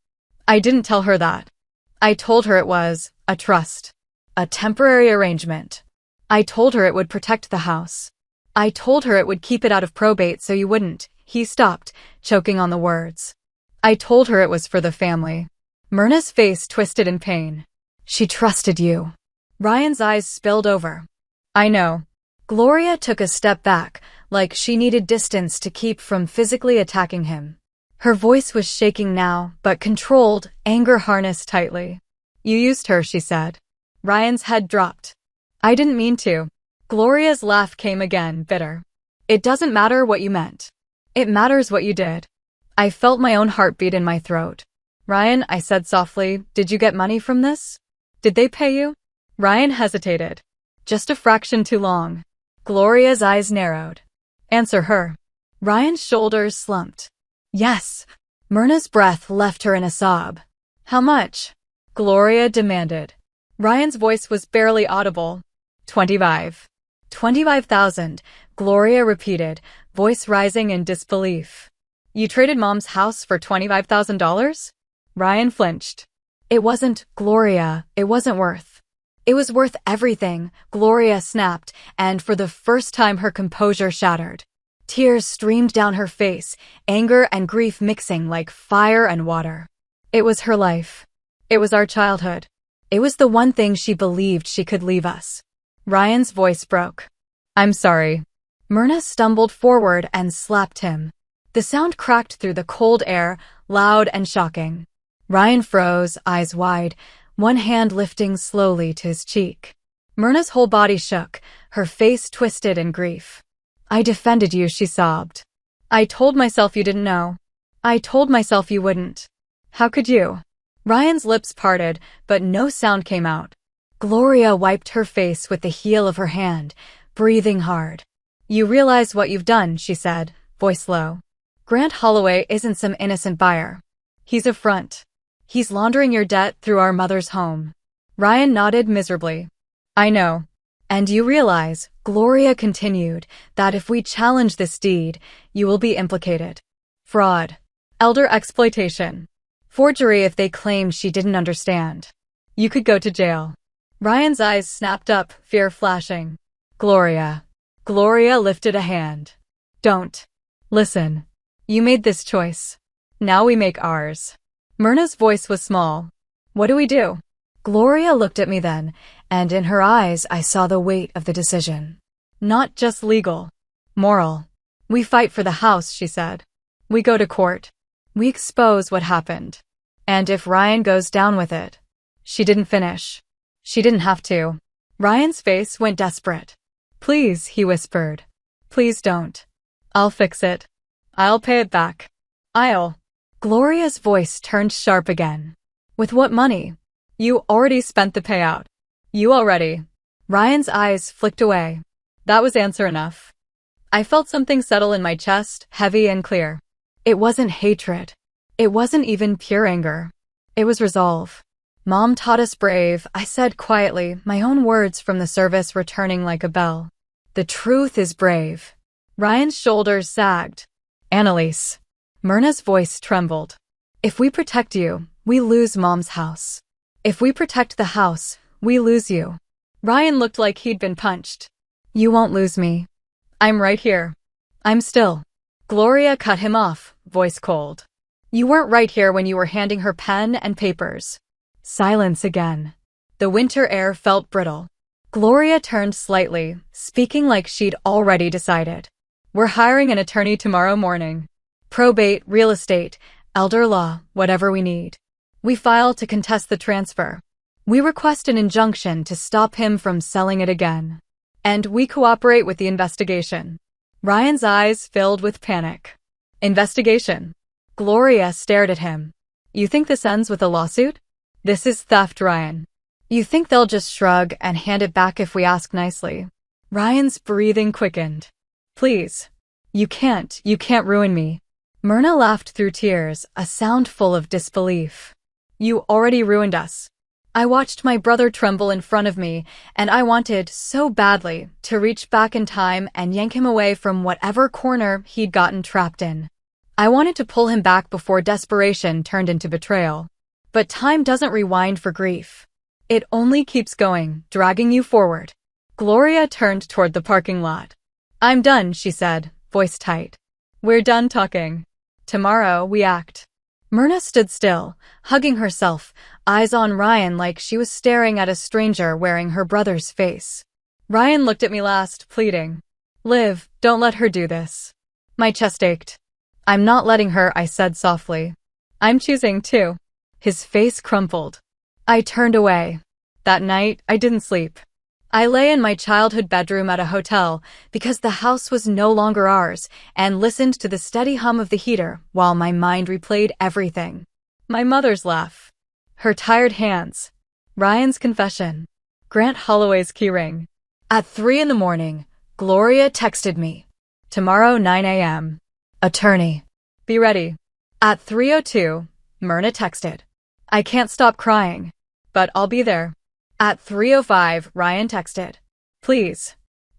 I didn't tell her that. I told her it was a trust. A temporary arrangement. I told her it would protect the house. I told her it would keep it out of probate so you wouldn't. He stopped, choking on the words. I told her it was for the family. Myrna's face twisted in pain. She trusted you. Ryan's eyes spilled over. I know. Gloria took a step back, like she needed distance to keep from physically attacking him. Her voice was shaking now, but controlled, anger harnessed tightly. You used her, she said. Ryan's head dropped. I didn't mean to. Gloria's laugh came again, bitter. It doesn't matter what you meant. It matters what you did. I felt my own heartbeat in my throat. Ryan, I said softly, did you get money from this? Did they pay you? Ryan hesitated. Just a fraction too long. Gloria's eyes narrowed. Answer her. Ryan's shoulders slumped. Yes. Myrna's breath left her in a sob. How much? Gloria demanded. Ryan's voice was barely audible. 25. 25,000, Gloria repeated, voice rising in disbelief. You traded Mom's house for $25,000? Ryan flinched. It wasn't, Gloria, it wasn't worth. It was worth everything, Gloria snapped, and for the first time her composure shattered. Tears streamed down her face, anger and grief mixing like fire and water. It was her life. It was our childhood. It was the one thing she believed she could leave us. Ryan's voice broke. I'm sorry. Myrna stumbled forward and slapped him. The sound cracked through the cold air, loud and shocking. Ryan froze, eyes wide, one hand lifting slowly to his cheek. Myrna's whole body shook, her face twisted in grief. I defended you, she sobbed. I told myself you didn't know. I told myself you wouldn't. How could you? Ryan's lips parted, but no sound came out. Gloria wiped her face with the heel of her hand, breathing hard. You realize what you've done, she said, voice low. Grant Holloway isn't some innocent buyer. He's a front. He's laundering your debt through our mother's home. Ryan nodded miserably. I know. And you realize, Gloria continued, that if we challenge this deed, you will be implicated. Fraud. Elder exploitation. Forgery if they claimed she didn't understand. You could go to jail. Ryan's eyes snapped up, fear flashing. Gloria. Gloria lifted a hand. Don't. Listen. You made this choice. Now we make ours. Myrna's voice was small. What do we do? Gloria looked at me then, and in her eyes I saw the weight of the decision. Not just legal. Moral. We fight for the house, she said. We go to court. We expose what happened. And if Ryan goes down with it. She didn't finish. She didn't have to. Ryan's face went desperate. Please, he whispered. Please don't. I'll fix it. I'll pay it back. I'll. Gloria's voice turned sharp again. With what money? You already spent the payout. You already. Ryan's eyes flicked away. That was answer enough. I felt something settle in my chest, heavy and clear. It wasn't hatred. It wasn't even pure anger. It was resolve. Mom taught us brave, I said quietly, my own words from the service returning like a bell. The truth is brave. Ryan's shoulders sagged. Annalise. Myrna's voice trembled. If we protect you, we lose Mom's house. If we protect the house, we lose you. Ryan looked like he'd been punched. You won't lose me. I'm right here. I'm still. Gloria cut him off, voice cold. You weren't right here when you were handing her pen and papers. Silence again. The winter air felt brittle. Gloria turned slightly, speaking like she'd already decided. We're hiring an attorney tomorrow morning. Probate, real estate, Elder law, whatever we need. We file to contest the transfer. We request an injunction to stop him from selling it again. And we cooperate with the investigation. Ryan's eyes filled with panic. Investigation. Gloria stared at him. You think this ends with a lawsuit? This is theft, Ryan. You think they'll just shrug and hand it back if we ask nicely? Ryan's breathing quickened. Please. You can't ruin me. Myrna laughed through tears, a sound full of disbelief. You already ruined us. I watched my brother tremble in front of me, and I wanted, so badly, to reach back in time and yank him away from whatever corner he'd gotten trapped in. I wanted to pull him back before desperation turned into betrayal. But time doesn't rewind for grief. It only keeps going, dragging you forward. Gloria turned toward the parking lot. I'm done, she said, voice tight. We're done talking. Tomorrow we act. Myrna stood still, hugging herself, eyes on Ryan like she was staring at a stranger wearing her brother's face. Ryan looked at me last, pleading. Liv, don't let her do this. My chest ached. I'm not letting her, I said softly. I'm choosing to. His face crumpled. I turned away. That night, I didn't sleep. I lay in my childhood bedroom at a hotel because the house was no longer ours and listened to the steady hum of the heater while my mind replayed everything. My mother's laugh. Her tired hands. Ryan's confession. Grant Holloway's keyring. At 3 a.m, Gloria texted me. Tomorrow 9 a.m. Attorney. Be ready. At 3:02, Myrna texted. I can't stop crying. But I'll be there. At 3:05, Ryan texted. Please.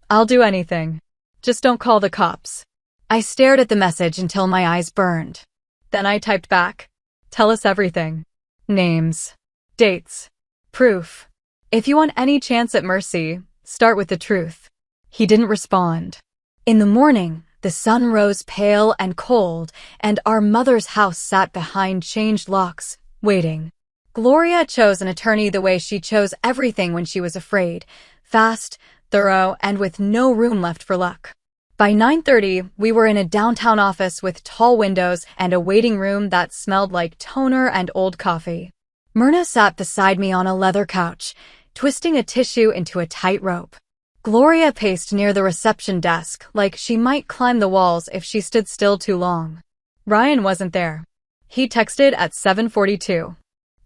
I'll do anything. Just don't call the cops. I stared at the message until my eyes burned. Then I typed back. Tell us everything. Names. Dates. Proof. If you want any chance at mercy, start with the truth. He didn't respond. In the morning, the sun rose pale and cold, and our mother's house sat behind changed locks, waiting. Gloria chose an attorney the way she chose everything when she was afraid, fast, thorough, and with no room left for luck. By 9:30, we were in a downtown office with tall windows and a waiting room that smelled like toner and old coffee. Myrna sat beside me on a leather couch, twisting a tissue into a tight rope. Gloria paced near the reception desk like she might climb the walls if she stood still too long. Ryan wasn't there. He texted at 7:42.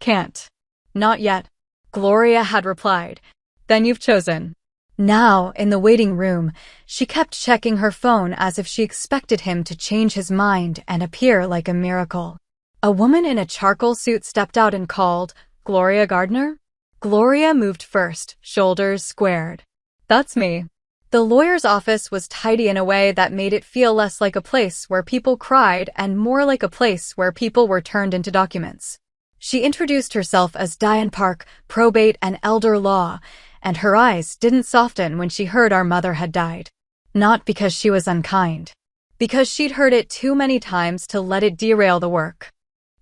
Can't. Not yet. Gloria had replied. Then you've chosen. Now, in the waiting room, she kept checking her phone as if she expected him to change his mind and appear like a miracle. A woman in a charcoal suit stepped out and called, Gloria Gardner? Gloria moved first, shoulders squared. That's me. The lawyer's office was tidy in a way that made it feel less like a place where people cried and more like a place where people were turned into documents. She introduced herself as Diane Park, probate and elder law, and her eyes didn't soften when she heard our mother had died. Not because she was unkind. Because she'd heard it too many times to let it derail the work.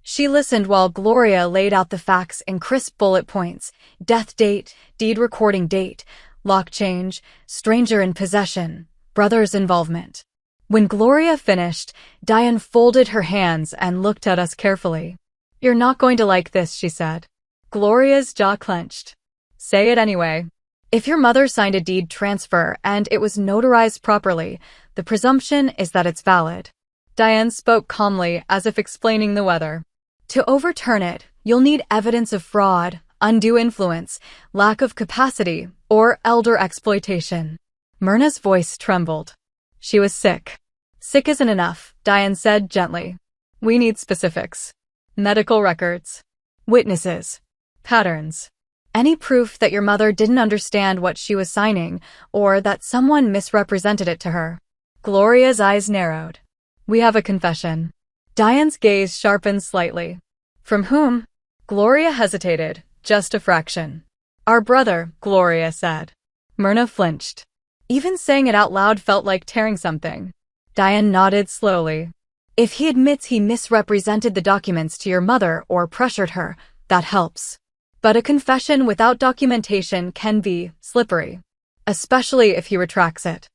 She listened while Gloria laid out the facts in crisp bullet points: death date, deed recording date, lock change, stranger in possession, brother's involvement. When Gloria finished, Diane folded her hands and looked at us carefully. You're not going to like this, she said. Gloria's jaw clenched. Say it anyway. If your mother signed a deed transfer and it was notarized properly, the presumption is that it's valid. Diane spoke calmly as if explaining the weather. To overturn it, you'll need evidence of fraud, undue influence, lack of capacity, or elder exploitation. Myrna's voice trembled. She was sick. Sick isn't enough, Diane said gently. We need specifics. Medical records. Witnesses. Patterns. Any proof that your mother didn't understand what she was signing, or that someone misrepresented it to her. Gloria's eyes narrowed. We have a confession. Diane's gaze sharpened slightly. From whom? Gloria hesitated, just a fraction. Our brother, Gloria said. Myrna flinched. Even saying it out loud felt like tearing something. Diane nodded slowly. If he admits he misrepresented the documents to your mother or pressured her, that helps. But a confession without documentation can be slippery, especially if he retracts it.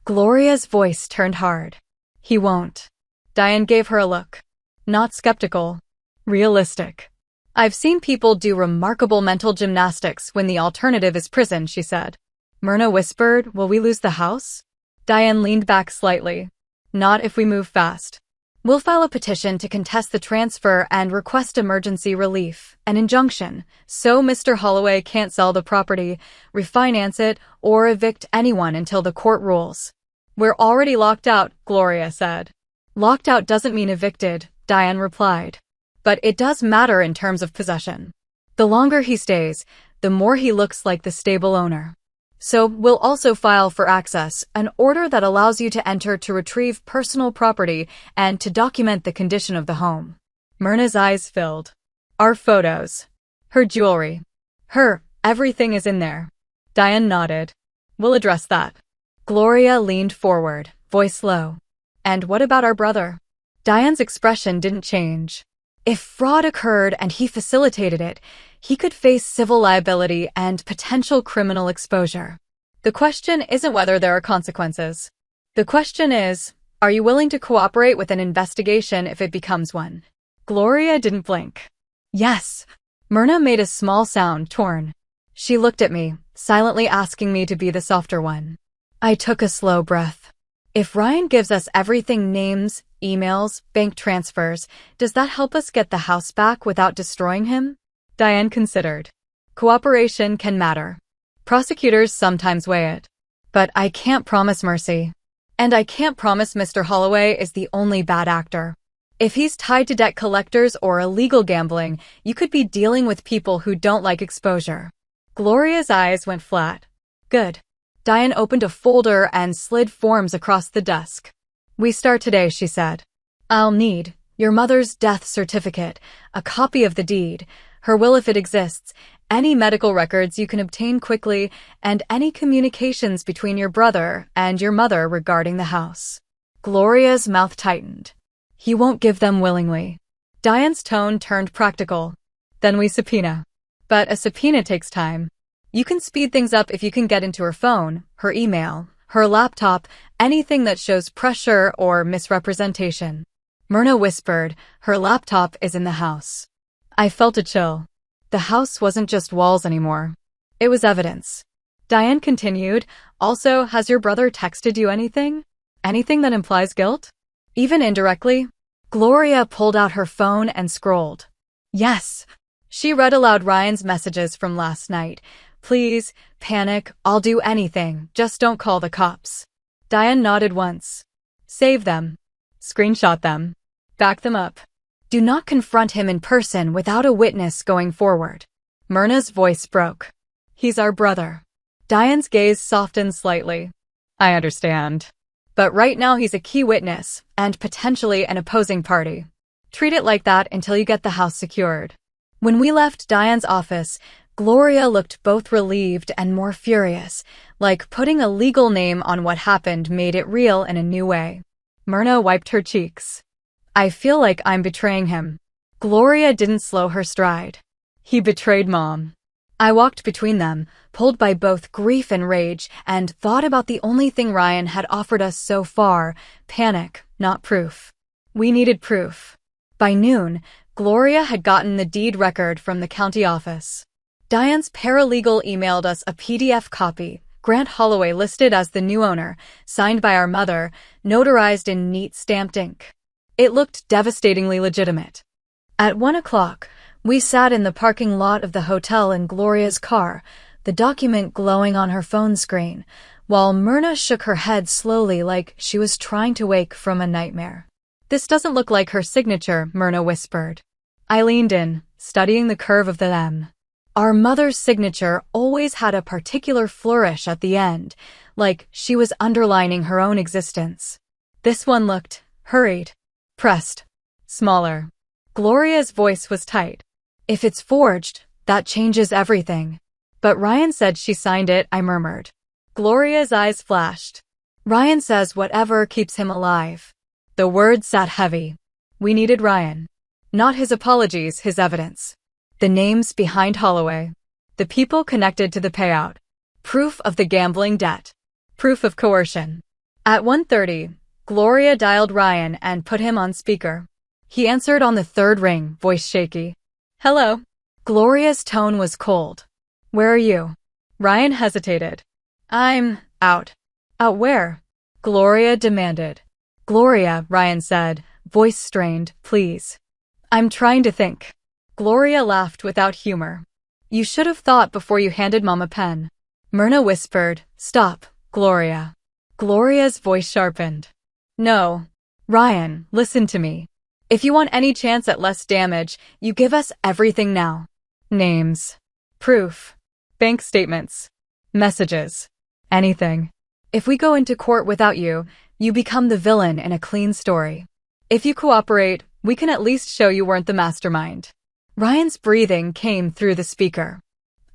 Gloria's voice turned hard. He won't. Diane gave her a look. Not skeptical. Realistic. I've seen people do remarkable mental gymnastics when the alternative is prison, she said. Myrna whispered, will we lose the house? Diane leaned back slightly. Not if we move fast. We'll file a petition to contest the transfer and request emergency relief, an injunction, so Mr. Holloway can't sell the property, refinance it, or evict anyone until the court rules. We're already locked out, Gloria said. Locked out doesn't mean evicted, Diane replied. But it does matter in terms of possession. The longer he stays, the more he looks like the stable owner. So we'll also file for access, an order that allows you to enter to retrieve personal property and to document the condition of the home. Myrna's eyes filled. Our photos. Her jewelry. Everything is in there. Diane nodded. We'll address that. Gloria leaned forward, voice low. And what about our brother? Diane's expression didn't change. If fraud occurred and he facilitated it, he could face civil liability and potential criminal exposure. The question isn't whether there are consequences. The question is, are you willing to cooperate with an investigation if it becomes one? Gloria didn't blink. Yes. Myrna made a small sound, torn. She looked at me, silently asking me to be the softer one. I took a slow breath. If Ryan gives us everything, names, emails, bank transfers, does that help us get the house back without destroying him? Diane considered. Cooperation can matter. Prosecutors sometimes weigh it. But I can't promise mercy. And I can't promise Mr. Holloway is the only bad actor. If he's tied to debt collectors or illegal gambling, you could be dealing with people who don't like exposure. Gloria's eyes went flat. Good. Diane opened a folder and slid forms across the desk. We start today, she said. I'll need your mother's death certificate, a copy of the deed, her will if it exists, any medical records you can obtain quickly, and any communications between your brother and your mother regarding the house. Gloria's mouth tightened. He won't give them willingly. Diane's tone turned practical. Then we subpoena. But a subpoena takes time. You can speed things up if you can get into her phone, her email, her laptop, anything that shows pressure or misrepresentation. Myrna whispered, her laptop is in the house. I felt a chill. The house wasn't just walls anymore. It was evidence. Diane continued, also, has your brother texted you anything? Anything that implies guilt? Even indirectly? Gloria pulled out her phone and scrolled. Yes. She read aloud Ryan's messages from last night. Please, panic, I'll do anything, just don't call the cops. Diane nodded once. Save them. Screenshot them. Back them up. Do not confront him in person without a witness going forward. Myrna's voice broke. He's our brother. Diane's gaze softened slightly. I understand. But right now he's a key witness, and potentially an opposing party. Treat it like that until you get the house secured. When we left Diane's office, Gloria looked both relieved and more furious, like putting a legal name on what happened made it real in a new way. Myrna wiped her cheeks. I feel like I'm betraying him. Gloria didn't slow her stride. He betrayed Mom. I walked between them, pulled by both grief and rage, and thought about the only thing Ryan had offered us so far, panic, not proof. We needed proof. By noon, Gloria had gotten the deed record from the county office. Diane's paralegal emailed us a PDF copy, Grant Holloway listed as the new owner, signed by our mother, notarized in neat stamped ink. It looked devastatingly legitimate. At 1 o'clock, we sat in the parking lot of the hotel in Gloria's car, the document glowing on her phone screen, while Myrna shook her head slowly like she was trying to wake from a nightmare. This doesn't look like her signature, Myrna whispered. I leaned in, studying the curve of the M. Our mother's signature always had a particular flourish at the end, like she was underlining her own existence. This one looked hurried, pressed, smaller. Gloria's voice was tight. If it's forged, that changes everything. But Ryan said she signed it, I murmured. Gloria's eyes flashed. Ryan says whatever keeps him alive. The words sat heavy. We needed Ryan. Not his apologies, his evidence. The names behind Holloway. The people connected to the payout. Proof of the gambling debt. Proof of coercion. At 1:30, Gloria dialed Ryan and put him on speaker. He answered on the third ring, voice shaky. Hello. Gloria's tone was cold. Where are you? Ryan hesitated. I'm out. Out where? Gloria demanded. Gloria, Ryan said, voice strained, please. I'm trying to think. Gloria laughed without humor. You should have thought before you handed Mom a pen. Myrna whispered, stop, Gloria. Gloria's voice sharpened. No. Ryan, listen to me. If you want any chance at less damage, you give us everything now. Names. Proof. Bank statements. Messages. Anything. If we go into court without you, you become the villain in a clean story. If you cooperate, we can at least show you weren't the mastermind. Ryan's breathing came through the speaker.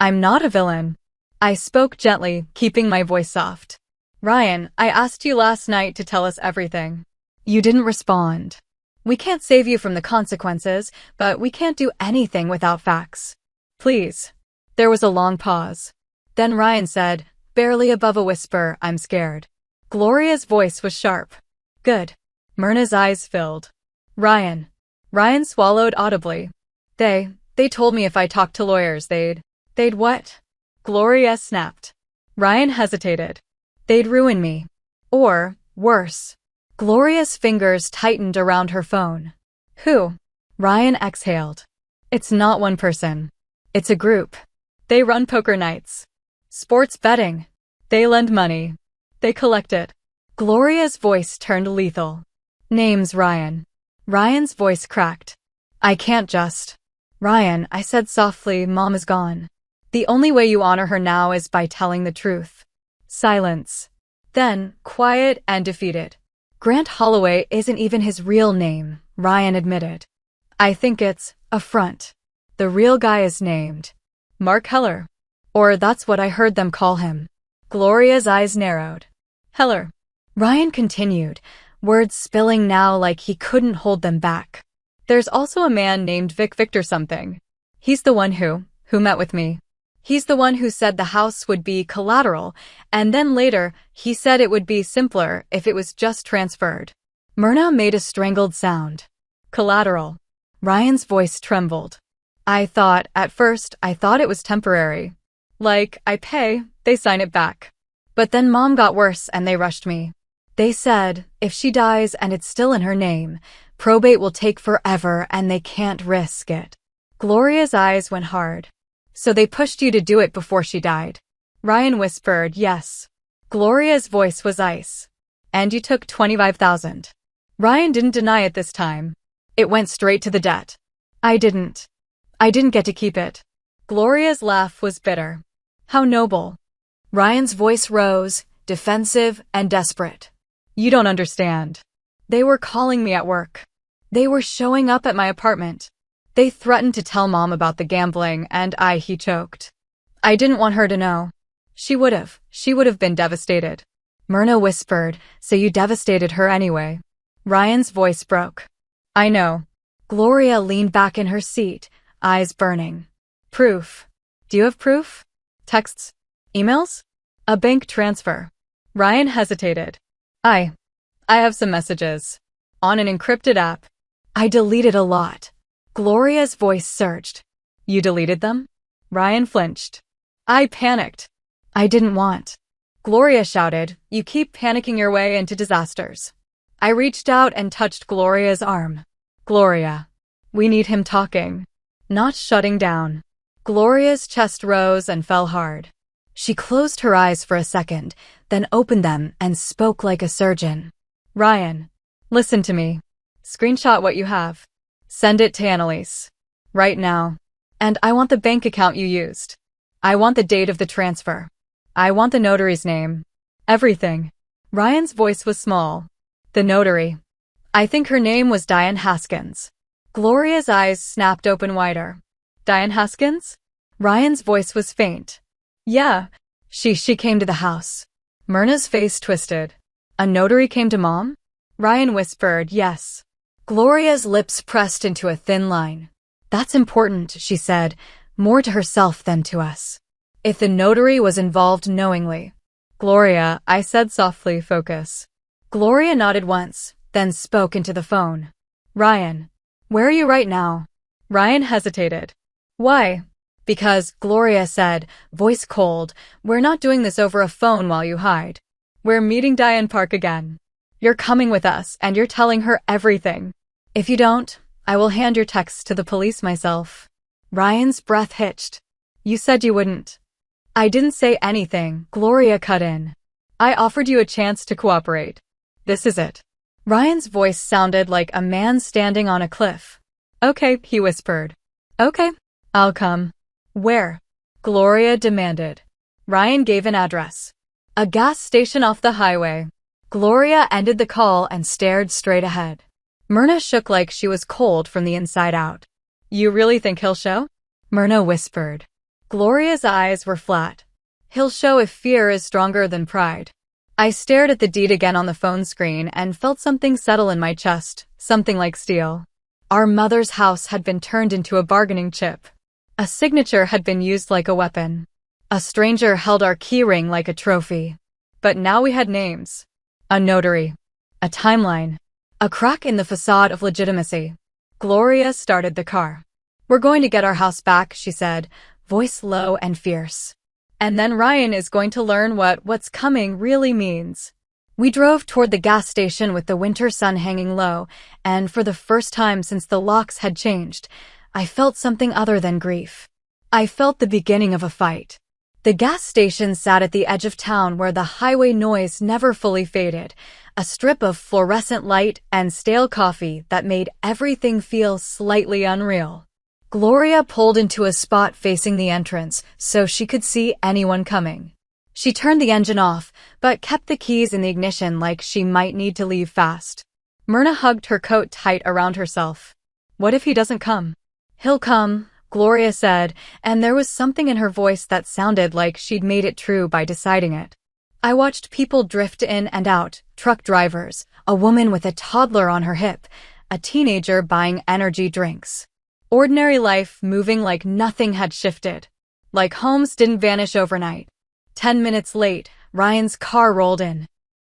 I'm not a villain. I spoke gently, keeping my voice soft. Ryan, I asked you last night to tell us everything. You didn't respond. We can't save you from the consequences, but we can't do anything without facts. Please. There was a long pause. Then Ryan said, barely above a whisper, I'm scared. Gloria's voice was sharp. Good. Myrna's eyes filled. Ryan. Ryan swallowed audibly. They told me if I talked to lawyers, they'd what? Gloria snapped. Ryan hesitated. They'd ruin me. Or, worse. Gloria's fingers tightened around her phone. Who? Ryan exhaled. It's not one person. It's a group. They run poker nights. Sports betting. They lend money. They collect it. Gloria's voice turned lethal. Name's Ryan. Ryan's voice cracked. I can't just. Ryan, I said softly, Mom is gone. The only way you honor her now is by telling the truth. Silence. Then, quiet and defeated. Grant Holloway isn't even his real name, Ryan admitted. I think it's a front. The real guy is named Mark Heller. Or that's what I heard them call him. Gloria's eyes narrowed. Heller. Ryan continued, words spilling now like he couldn't hold them back. There's also a man named Victor something. He's the one who met with me. He's the one who said the house would be collateral, and then later, he said it would be simpler if it was just transferred. Myrna made a strangled sound. Collateral. Ryan's voice trembled. At first, I thought it was temporary. Like, I pay, they sign it back. But then Mom got worse and they rushed me. They said, if she dies and it's still in her name, probate will take forever and they can't risk it. Gloria's eyes went hard. So they pushed you to do it before she died. Ryan whispered, yes. Gloria's voice was ice. And you took $25,000. Ryan didn't deny it this time. It went straight to the debt. I didn't get to keep it. Gloria's laugh was bitter. How noble. Ryan's voice rose, defensive and desperate. You don't understand. They were calling me at work. They were showing up at my apartment. They threatened to tell Mom about the gambling and he choked. I didn't want her to know. She would have been devastated. Myrna whispered, so you devastated her anyway. Ryan's voice broke. I know. Gloria leaned back in her seat, eyes burning. Proof. Do you have proof? Texts? Emails? A bank transfer. Ryan hesitated. I have some messages. On an encrypted app. I deleted a lot. Gloria's voice surged. You deleted them? Ryan flinched. I panicked. I didn't want. Gloria shouted, you keep panicking your way into disasters. I reached out and touched Gloria's arm. Gloria. We need him talking. Not shutting down. Gloria's chest rose and fell hard. She closed her eyes for a second, then opened them and spoke like a surgeon. Ryan. Listen to me. Screenshot what you have. Send it to Annalise. Right now. And I want the bank account you used. I want the date of the transfer. I want the notary's name. Everything. Ryan's voice was small. The notary. I think her name was Diane Haskins. Gloria's eyes snapped open wider. Diane Haskins? Ryan's voice was faint. Yeah. She came to the house. Myrna's face twisted. A notary came to Mom? Ryan whispered, yes. Gloria's lips pressed into a thin line. That's important, she said, more to herself than to us. If the notary was involved knowingly. Gloria, I said softly, focus. Gloria nodded once, then spoke into the phone. Ryan. Where are you right now? Ryan hesitated. Why? Because, Gloria said, voice cold, we're not doing this over a phone while you hide. We're meeting Diane Park again. You're coming with us, and you're telling her everything. If you don't, I will hand your texts to the police myself. Ryan's breath hitched. You said you wouldn't. I didn't say anything, Gloria cut in. I offered you a chance to cooperate. This is it. Ryan's voice sounded like a man standing on a cliff. Okay, he whispered. Okay, I'll come. Where? Gloria demanded. Ryan gave an address. A gas station off the highway. Gloria ended the call and stared straight ahead. Myrna shook like she was cold from the inside out. You really think he'll show? Myrna whispered. Gloria's eyes were flat. He'll show if fear is stronger than pride. I stared at the deed again on the phone screen and felt something settle in my chest, something like steel. Our mother's house had been turned into a bargaining chip. A signature had been used like a weapon. A stranger held our keyring like a trophy. But now we had names. A notary. A timeline. A crack in the facade of legitimacy. Gloria started the car. We're going to get our house back, she said, voice low and fierce. And then Ryan is going to learn what what's coming really means. We drove toward the gas station with the winter sun hanging low, and for the first time since the locks had changed, I felt something other than grief. I felt the beginning of a fight. The gas station sat at the edge of town where the highway noise never fully faded, a strip of fluorescent light and stale coffee that made everything feel slightly unreal. Gloria pulled into a spot facing the entrance so she could see anyone coming. She turned the engine off, but kept the keys in the ignition like she might need to leave fast. Myrna hugged her coat tight around herself. What if he doesn't come? He'll come, Gloria said, and there was something in her voice that sounded like she'd made it true by deciding it. I watched people drift in and out, truck drivers, a woman with a toddler on her hip, a teenager buying energy drinks. Ordinary life moving like nothing had shifted. Like homes didn't vanish overnight. 10 minutes late, Ryan's car rolled in.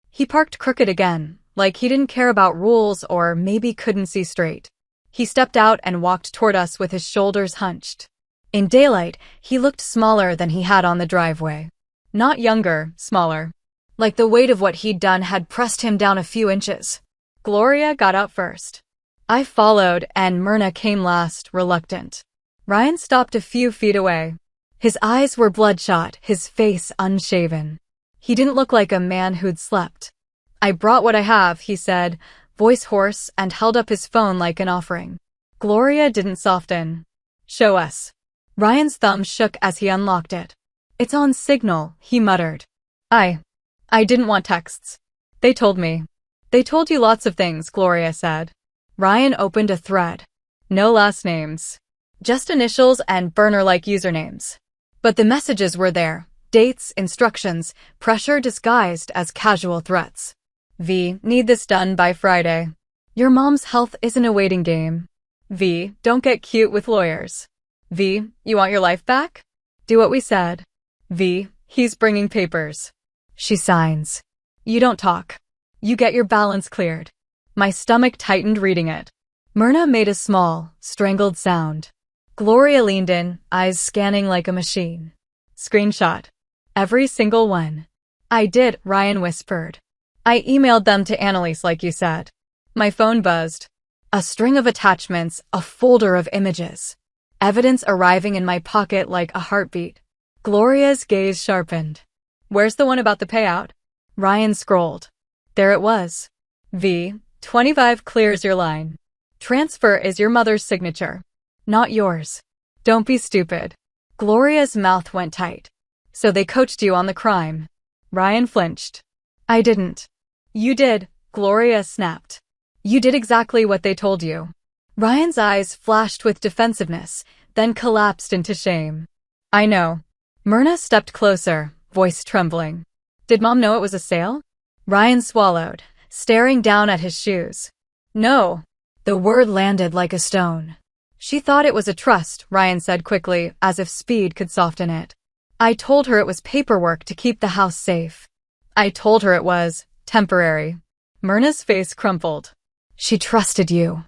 He parked crooked again, like he didn't care about rules or maybe couldn't see straight. He stepped out and walked toward us with his shoulders hunched. In daylight, he looked smaller than he had on the driveway. Not younger, smaller. Like the weight of what he'd done had pressed him down a few inches. Gloria got out first. I followed, and Myrna came last, reluctant. Ryan stopped a few feet away. His eyes were bloodshot, his face unshaven. He didn't look like a man who'd slept. I brought what I have, he said, voice hoarse, and held up his phone like an offering. Gloria didn't soften. Show us. Ryan's thumb shook as he unlocked it. It's on Signal, he muttered. I didn't want texts. They told me. They told you lots of things, Gloria said. Ryan opened a thread. No last names. Just initials and burner-like usernames. But the messages were there. Dates, instructions, pressure disguised as casual threats. V, need this done by Friday. Your mom's health isn't a waiting game. V, don't get cute with lawyers. V, you want your life back? Do what we said. V, he's bringing papers. She signs. You don't talk. You get your balance cleared. My stomach tightened reading it. Myrna made a small, strangled sound. Gloria leaned in, eyes scanning like a machine. Screenshot. Every single one. I did, Ryan whispered. I emailed them to Annalise like you said. My phone buzzed. A string of attachments, a folder of images. Evidence arriving in my pocket like a heartbeat. Gloria's gaze sharpened. Where's the one about the payout? Ryan scrolled. There it was. V, 25 clears your line. Transfer is your mother's signature. Not yours. Don't be stupid. Gloria's mouth went tight. So they coached you on the crime. Ryan flinched. I didn't. You did, Gloria snapped. You did exactly what they told you. Ryan's eyes flashed with defensiveness, then collapsed into shame. I know. Myrna stepped closer, voice trembling. Did Mom know it was a sale? Ryan swallowed, staring down at his shoes. No. The word landed like a stone. She thought it was a trust, Ryan said quickly, as if speed could soften it. I told her it was paperwork to keep the house safe. I told her it was temporary. Myrna's face crumpled. She trusted you.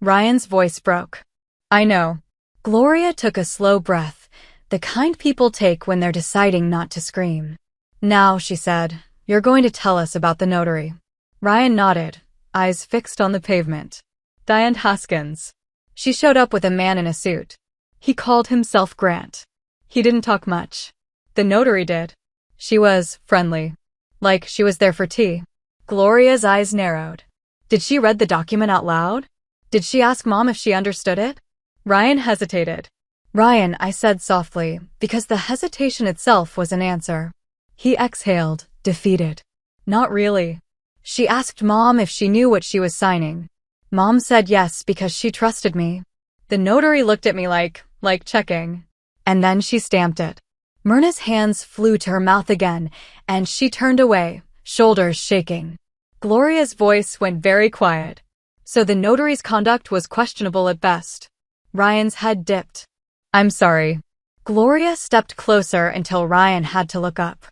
Ryan's voice broke. I know. Gloria took a slow breath, the kind people take when they're deciding not to scream. Now, she said, you're going to tell us about the notary. Ryan nodded, eyes fixed on the pavement. Diane Haskins. She showed up with a man in a suit. He called himself Grant. He didn't talk much. The notary did. She was friendly. Like she was there for tea. Gloria's eyes narrowed. Did she read the document out loud? Did she ask Mom if she understood it? Ryan hesitated. Ryan, I said softly, because the hesitation itself was an answer. He exhaled, defeated. Not really. She asked Mom if she knew what she was signing. Mom said yes because she trusted me. The notary looked at me like checking. And then she stamped it. Myrna's hands flew to her mouth again, and she turned away, shoulders shaking. Gloria's voice went very quiet. So the notary's conduct was questionable at best. Ryan's head dipped. I'm sorry. Gloria stepped closer until Ryan had to look up.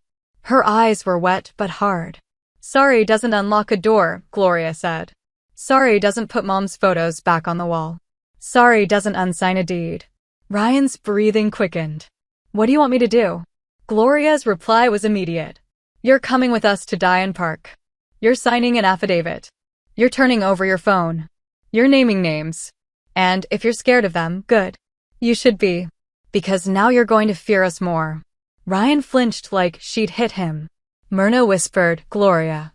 Her eyes were wet but hard. Sorry doesn't unlock a door, Gloria said. Sorry doesn't put Mom's photos back on the wall. Sorry doesn't unsign a deed. Ryan's breathing quickened. What do you want me to do? Gloria's reply was immediate. You're coming with us to Diane Park. You're signing an affidavit. You're turning over your phone. You're naming names. And if you're scared of them, good. You should be. Because now you're going to fear us more. Ryan flinched like she'd hit him. Myrna whispered, Gloria.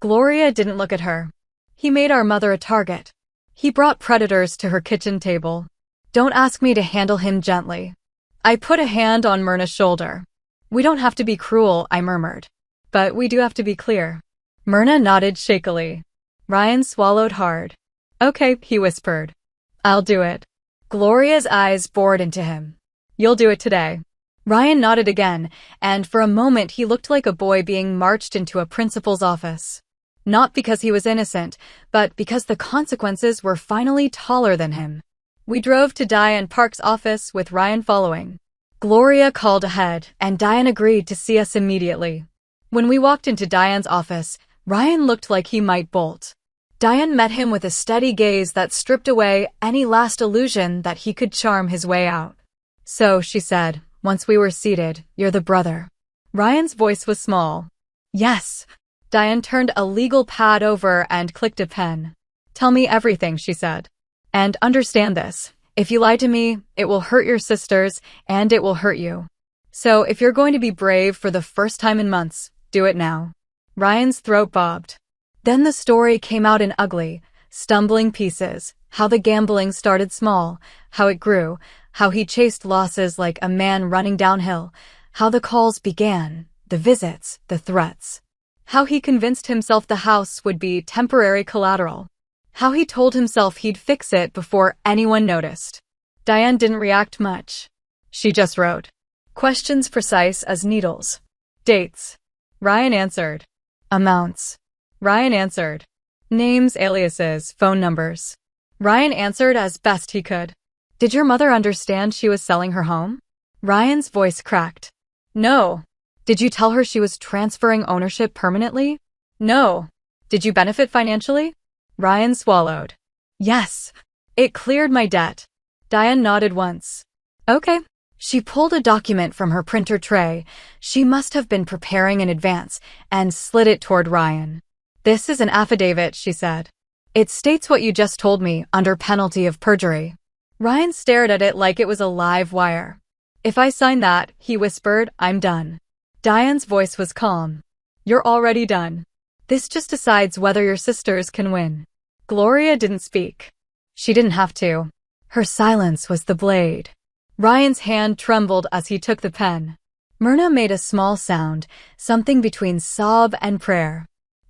Gloria didn't look at her. He made our mother a target. He brought predators to her kitchen table. Don't ask me to handle him gently. I put a hand on Myrna's shoulder. We don't have to be cruel, I murmured. But we do have to be clear. Myrna nodded shakily. Ryan swallowed hard. Okay, he whispered. I'll do it. Gloria's eyes bored into him. You'll do it today. Ryan nodded again, and for a moment he looked like a boy being marched into a principal's office. Not because he was innocent, but because the consequences were finally taller than him. We drove to Diane Park's office with Ryan following. Gloria called ahead, and Diane agreed to see us immediately. When we walked into Diane's office, Ryan looked like he might bolt. Diane met him with a steady gaze that stripped away any last illusion that he could charm his way out. So, she said, once we were seated, you're the brother. Ryan's voice was small. Yes. Diane turned a legal pad over and clicked a pen. Tell me everything, she said. And understand this. If you lie to me, it will hurt your sisters, and it will hurt you. So if you're going to be brave for the first time in months, do it now. Ryan's throat bobbed. Then the story came out in ugly, stumbling pieces, how the gambling started small, how it grew, how he chased losses like a man running downhill, how the calls began, the visits, the threats. How he convinced himself the house would be temporary collateral. How he told himself he'd fix it before anyone noticed. Diane didn't react much. She just wrote. Questions precise as needles. Dates. Ryan answered. Amounts. Ryan answered. Names, aliases, phone numbers. Ryan answered as best he could. Did your mother understand she was selling her home? Ryan's voice cracked. No. Did you tell her she was transferring ownership permanently? No. Did you benefit financially? Ryan swallowed. Yes. It cleared my debt. Diane nodded once. Okay. She pulled a document from her printer tray. She must have been preparing in advance and slid it toward Ryan. This is an affidavit, she said. It states what you just told me under penalty of perjury. Ryan stared at it like it was a live wire. If I sign that, he whispered, I'm done. Diane's voice was calm. You're already done. This just decides whether your sisters can win. Gloria didn't speak. She didn't have to. Her silence was the blade. Ryan's hand trembled as he took the pen. Myrna made a small sound, something between sob and prayer.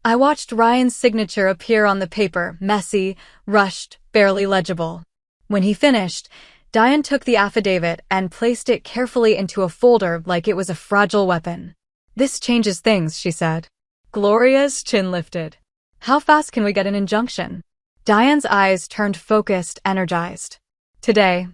I watched Ryan's signature appear on the paper, messy, rushed, barely legible. When he finished, Diane took the affidavit and placed it carefully into a folder like it was a fragile weapon. This changes things, she said. Gloria's chin lifted. How fast can we get an injunction? Diane's eyes turned focused, energized. Today.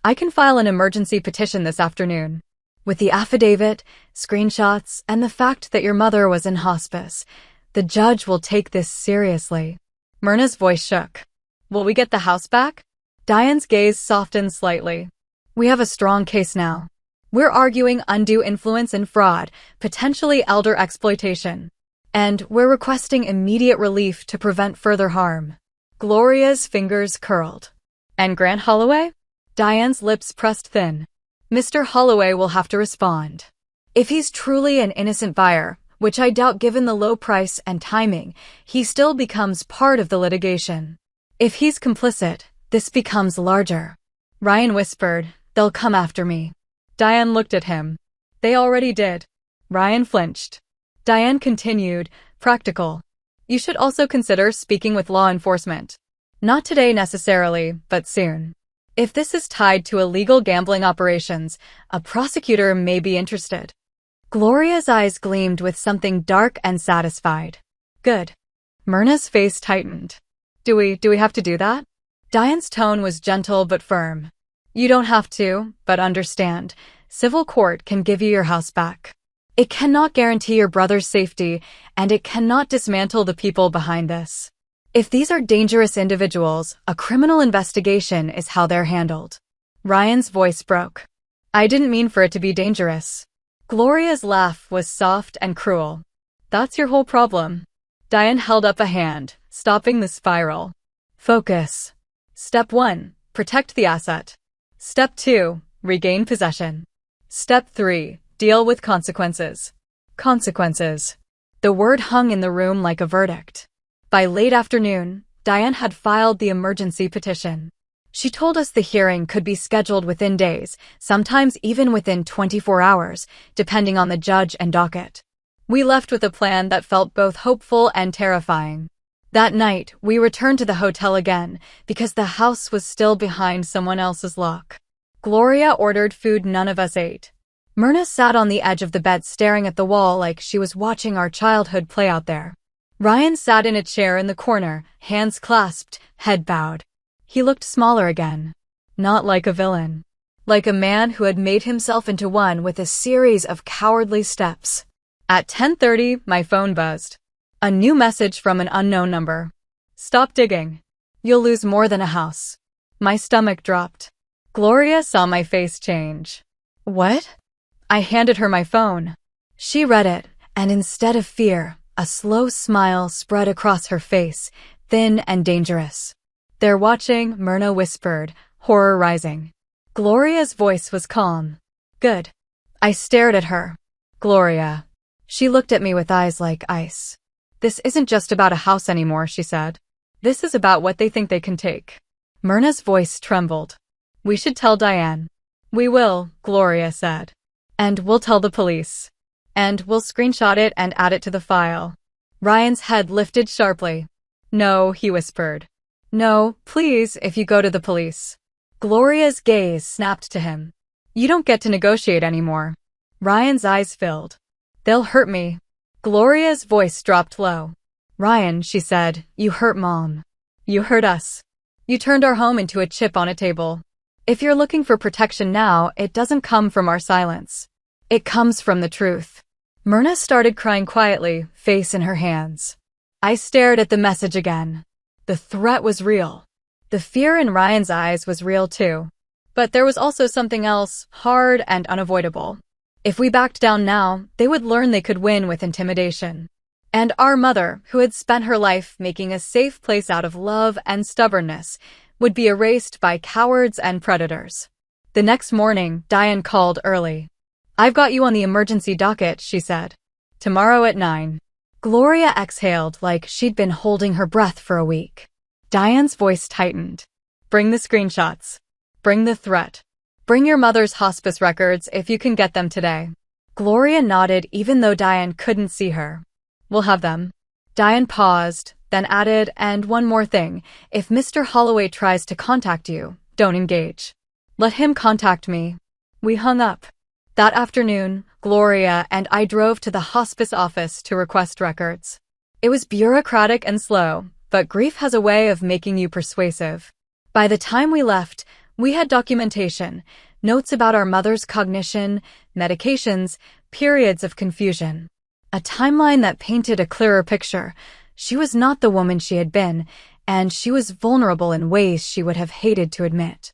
I can file an emergency petition this afternoon. With the affidavit, screenshots, and the fact that your mother was in hospice, the judge will take this seriously. Myrna's voice shook. Will we get the house back? Diane's gaze softened slightly. We have a strong case now. We're arguing undue influence and fraud, potentially elder exploitation. And we're requesting immediate relief to prevent further harm. Gloria's fingers curled. And Grant Holloway? Diane's lips pressed thin. Mr. Holloway will have to respond. If he's truly an innocent buyer, which I doubt given the low price and timing, he still becomes part of the litigation. If he's complicit, this becomes larger. Ryan whispered, "They'll come after me." Diane looked at him. They already did. Ryan flinched. Diane continued, practical. You should also consider speaking with law enforcement. Not today necessarily, but soon. If this is tied to illegal gambling operations, a prosecutor may be interested. Gloria's eyes gleamed with something dark and satisfied. Good. Myrna's face tightened. Do we have to do that? Diane's tone was gentle but firm. You don't have to, but understand. Civil court can give you your house back. It cannot guarantee your brother's safety, and it cannot dismantle the people behind this. If these are dangerous individuals, a criminal investigation is how they're handled. Ryan's voice broke. I didn't mean for it to be dangerous. Gloria's laugh was soft and cruel. That's your whole problem. Diane held up a hand, stopping the spiral. Focus. Step 1, protect the asset. Step 2, regain possession. Step 3, deal with consequences. Consequences. The word hung in the room like a verdict. By late afternoon, Diane had filed the emergency petition. She told us the hearing could be scheduled within days, sometimes even within 24 hours, depending on the judge and docket. We left with a plan that felt both hopeful and terrifying. That night, we returned to the hotel again, because the house was still behind someone else's lock. Gloria ordered food none of us ate. Myrna sat on the edge of the bed staring at the wall like she was watching our childhood play out there. Ryan sat in a chair in the corner, hands clasped, head bowed. He looked smaller again. Not like a villain. Like a man who had made himself into one with a series of cowardly steps. At 10:30, my phone buzzed. A new message from an unknown number. Stop digging. You'll lose more than a house. My stomach dropped. Gloria saw my face change. What? I handed her my phone. She read it, and instead of fear, a slow smile spread across her face, thin and dangerous. They're watching, Myrna whispered, horror rising. Gloria's voice was calm. Good. I stared at her. Gloria. She looked at me with eyes like ice. This isn't just about a house anymore, she said. This is about what they think they can take. Myrna's voice trembled. We should tell Diane. We will, Gloria said. And we'll tell the police. And we'll screenshot it and add it to the file. Ryan's head lifted sharply. No, he whispered. No, please, if you go to the police. Gloria's gaze snapped to him. You don't get to negotiate anymore. Ryan's eyes filled. They'll hurt me. Gloria's voice dropped low. Ryan, she said, you hurt Mom. You hurt us. You turned our home into a chip on a table. If you're looking for protection now, it doesn't come from our silence. It comes from the truth. Myrna started crying quietly, face in her hands. I stared at the message again. The threat was real. The fear in Ryan's eyes was real too. But there was also something else, hard and unavoidable. If we backed down now, they would learn they could win with intimidation. And our mother, who had spent her life making a safe place out of love and stubbornness, would be erased by cowards and predators. The next morning, Diane called early. I've got you on the emergency docket, she said. Tomorrow at 9. Gloria exhaled like she'd been holding her breath for a week. Diane's voice tightened. Bring the screenshots. Bring the threat. Bring your mother's hospice records if you can get them today. Gloria nodded even though Diane couldn't see her. We'll have them. Diane paused, then added, and one more thing. If Mr. Holloway tries to contact you, don't engage. Let him contact me. We hung up. That afternoon, Gloria and I drove to the hospice office to request records. It was bureaucratic and slow, but grief has a way of making you persuasive. By the time we left, we had documentation, notes about our mother's cognition, medications, periods of confusion. A timeline that painted a clearer picture. She was not the woman she had been, and she was vulnerable in ways she would have hated to admit.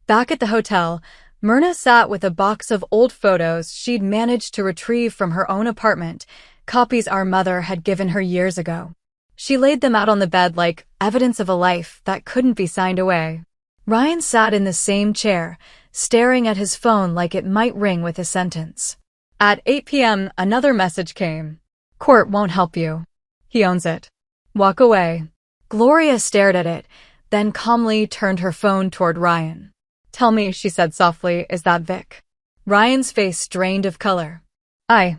Back at the hotel, Myrna sat with a box of old photos she'd managed to retrieve from her own apartment, copies our mother had given her years ago. She laid them out on the bed like evidence of a life that couldn't be signed away. Ryan sat in the same chair, staring at his phone like it might ring with a sentence. At 8 p.m., another message came. Court won't help you. He owns it. Walk away. Gloria stared at it, then calmly turned her phone toward Ryan. Tell me, she said softly, is that Vic? Ryan's face drained of color. I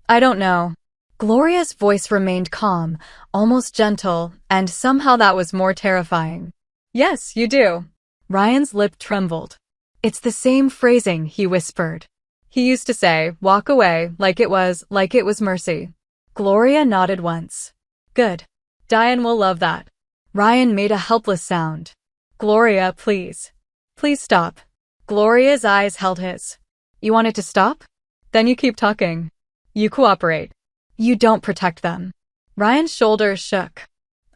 don't know. Gloria's voice remained calm, almost gentle, and somehow that was more terrifying. Yes, you do. Ryan's lip trembled. It's the same phrasing, he whispered. He used to say, walk away, like it was mercy. Gloria nodded once. Good. Diane will love that. Ryan made a helpless sound. Gloria, please. Please stop. Gloria's eyes held his. You want it to stop? Then you keep talking. You cooperate. You don't protect them. Ryan's shoulders shook.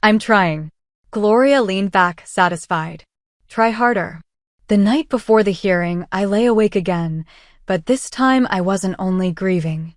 I'm trying. Gloria leaned back, satisfied. Try harder. The night before the hearing, I lay awake again, but this time I wasn't only grieving.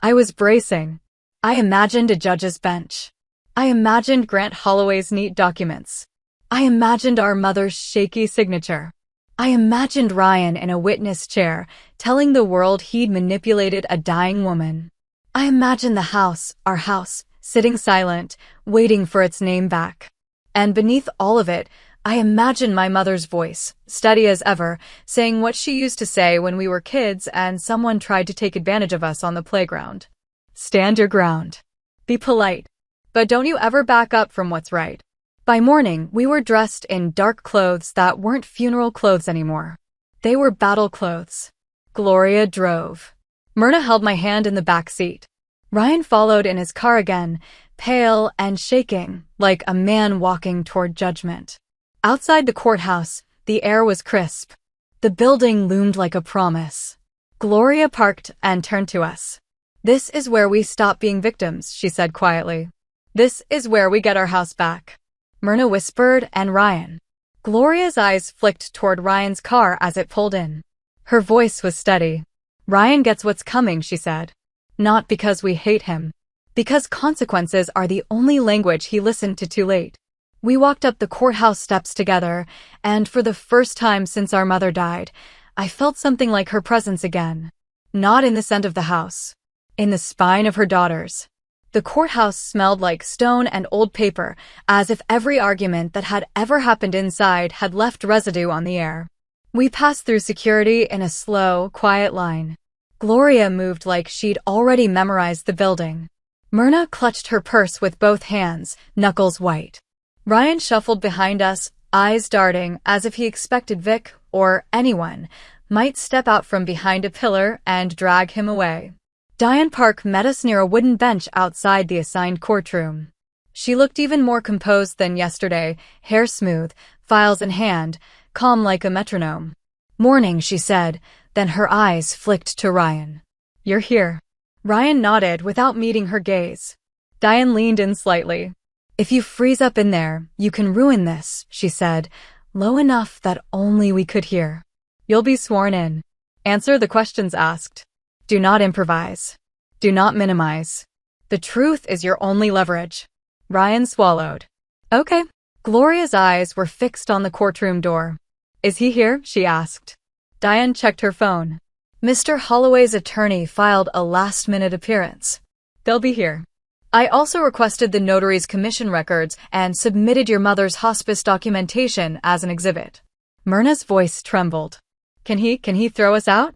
I was bracing. I imagined a judge's bench. I imagined Grant Holloway's neat documents. I imagined our mother's shaky signature. I imagined Ryan in a witness chair, telling the world he'd manipulated a dying woman. I imagined the house, our house, sitting silent, waiting for its name back. And beneath all of it, I imagined my mother's voice, steady as ever, saying what she used to say when we were kids and someone tried to take advantage of us on the playground. Stand your ground. Be polite. But don't you ever back up from what's right. By morning, we were dressed in dark clothes that weren't funeral clothes anymore. They were battle clothes. Gloria drove. Myrna held my hand in the back seat. Ryan followed in his car again, pale and shaking, like a man walking toward judgment. Outside the courthouse, the air was crisp. The building loomed like a promise. Gloria parked and turned to us. This is where we stop being victims, she said quietly. This is where we get our house back. Myrna whispered, and Ryan. Gloria's eyes flicked toward Ryan's car as it pulled in. Her voice was steady. Ryan gets what's coming, she said. Not because we hate him. Because consequences are the only language he listened to too late. We walked up the courthouse steps together, and for the first time since our mother died, I felt something like her presence again. Not in the scent of the house. In the spine of her daughters. The courthouse smelled like stone and old paper, as if every argument that had ever happened inside had left residue on the air. We passed through security in a slow, quiet line. Gloria moved like she'd already memorized the building. Myrna clutched her purse with both hands, knuckles white. Ryan shuffled behind us, eyes darting as if he expected Vic, or anyone, might step out from behind a pillar and drag him away. Diane Park met us near a wooden bench outside the assigned courtroom. She looked even more composed than yesterday, hair smooth, files in hand, calm like a metronome. Morning, she said, then her eyes flicked to Ryan. You're here. Ryan nodded without meeting her gaze. Diane leaned in slightly. If you freeze up in there, you can ruin this, she said, low enough that only we could hear. You'll be sworn in. Answer the questions asked. Do not improvise. Do not minimize. The truth is your only leverage. Ryan swallowed. Okay. Gloria's eyes were fixed on the courtroom door. Is he here? She asked. Diane checked her phone. Mr. Holloway's attorney filed a last-minute appearance. They'll be here. I also requested the notary's commission records and submitted your mother's hospice documentation as an exhibit. Myrna's voice trembled. Can he throw us out?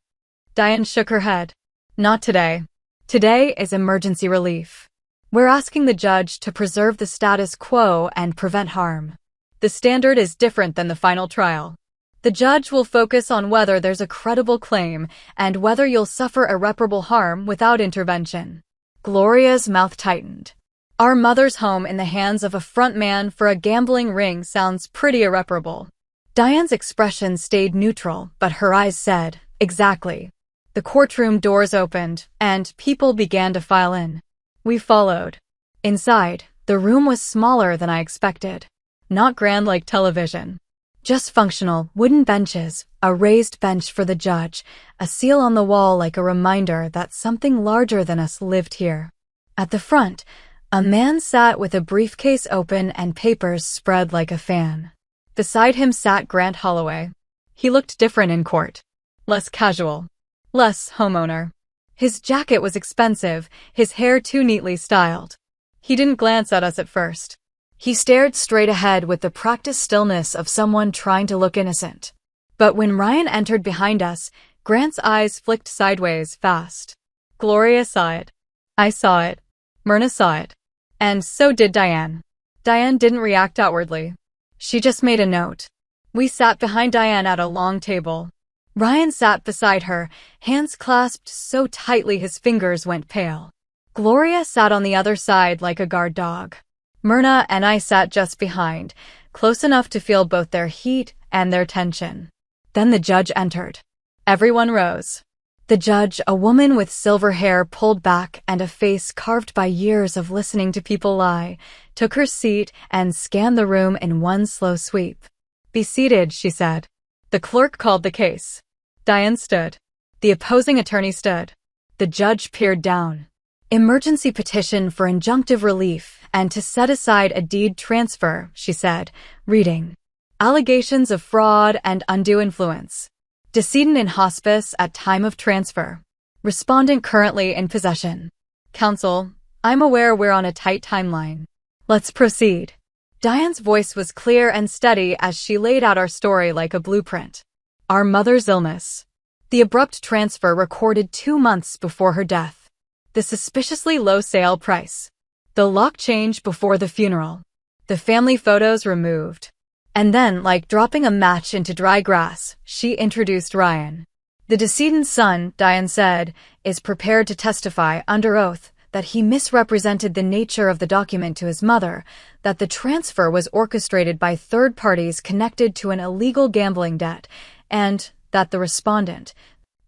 Diane shook her head. Not today. Today is emergency relief. We're asking the judge to preserve the status quo and prevent harm. The standard is different than the final trial. The judge will focus on whether there's a credible claim and whether you'll suffer irreparable harm without intervention. Gloria's mouth tightened. Our mother's home in the hands of a front man for a gambling ring sounds pretty irreparable. Diane's expression stayed neutral, but her eyes said, exactly. The courtroom doors opened, and people began to file in. We followed. Inside, the room was smaller than I expected. Not grand like television. Just functional, wooden benches, a raised bench for the judge, a seal on the wall like a reminder that something larger than us lived here. At the front, a man sat with a briefcase open and papers spread like a fan. Beside him sat Grant Holloway. He looked different in court. Less casual. Less homeowner. His jacket was expensive, his hair too neatly styled. He didn't glance at us at first. He stared straight ahead with the practiced stillness of someone trying to look innocent. But when Ryan entered behind us, Grant's eyes flicked sideways fast. Gloria saw it. I saw it. Myrna saw it. And so did Diane. Diane didn't react outwardly. She just made a note. We sat behind Diane at a long table. Ryan sat beside her, hands clasped so tightly his fingers went pale. Gloria sat on the other side like a guard dog. Myrna and I sat just behind, close enough to feel both their heat and their tension. Then the judge entered. Everyone rose. The judge, a woman with silver hair pulled back and a face carved by years of listening to people lie, took her seat and scanned the room in one slow sweep. Be seated, she said. The clerk called the case. Diane stood. The opposing attorney stood. The judge peered down. Emergency petition for injunctive relief and to set aside a deed transfer, she said, reading. Allegations of fraud and undue influence. Decedent in hospice at time of transfer. Respondent currently in possession. Counsel, I'm aware we're on a tight timeline. Let's proceed. Diane's voice was clear and steady as she laid out our story like a blueprint. Our mother's illness. The abrupt transfer recorded 2 months before her death. The suspiciously low sale price. The lock change before the funeral. The family photos removed. And then, like dropping a match into dry grass, she introduced Ryan. The decedent's son, Diane said, is prepared to testify under oath that he misrepresented the nature of the document to his mother, that the transfer was orchestrated by third parties connected to an illegal gambling debt, and that the respondent,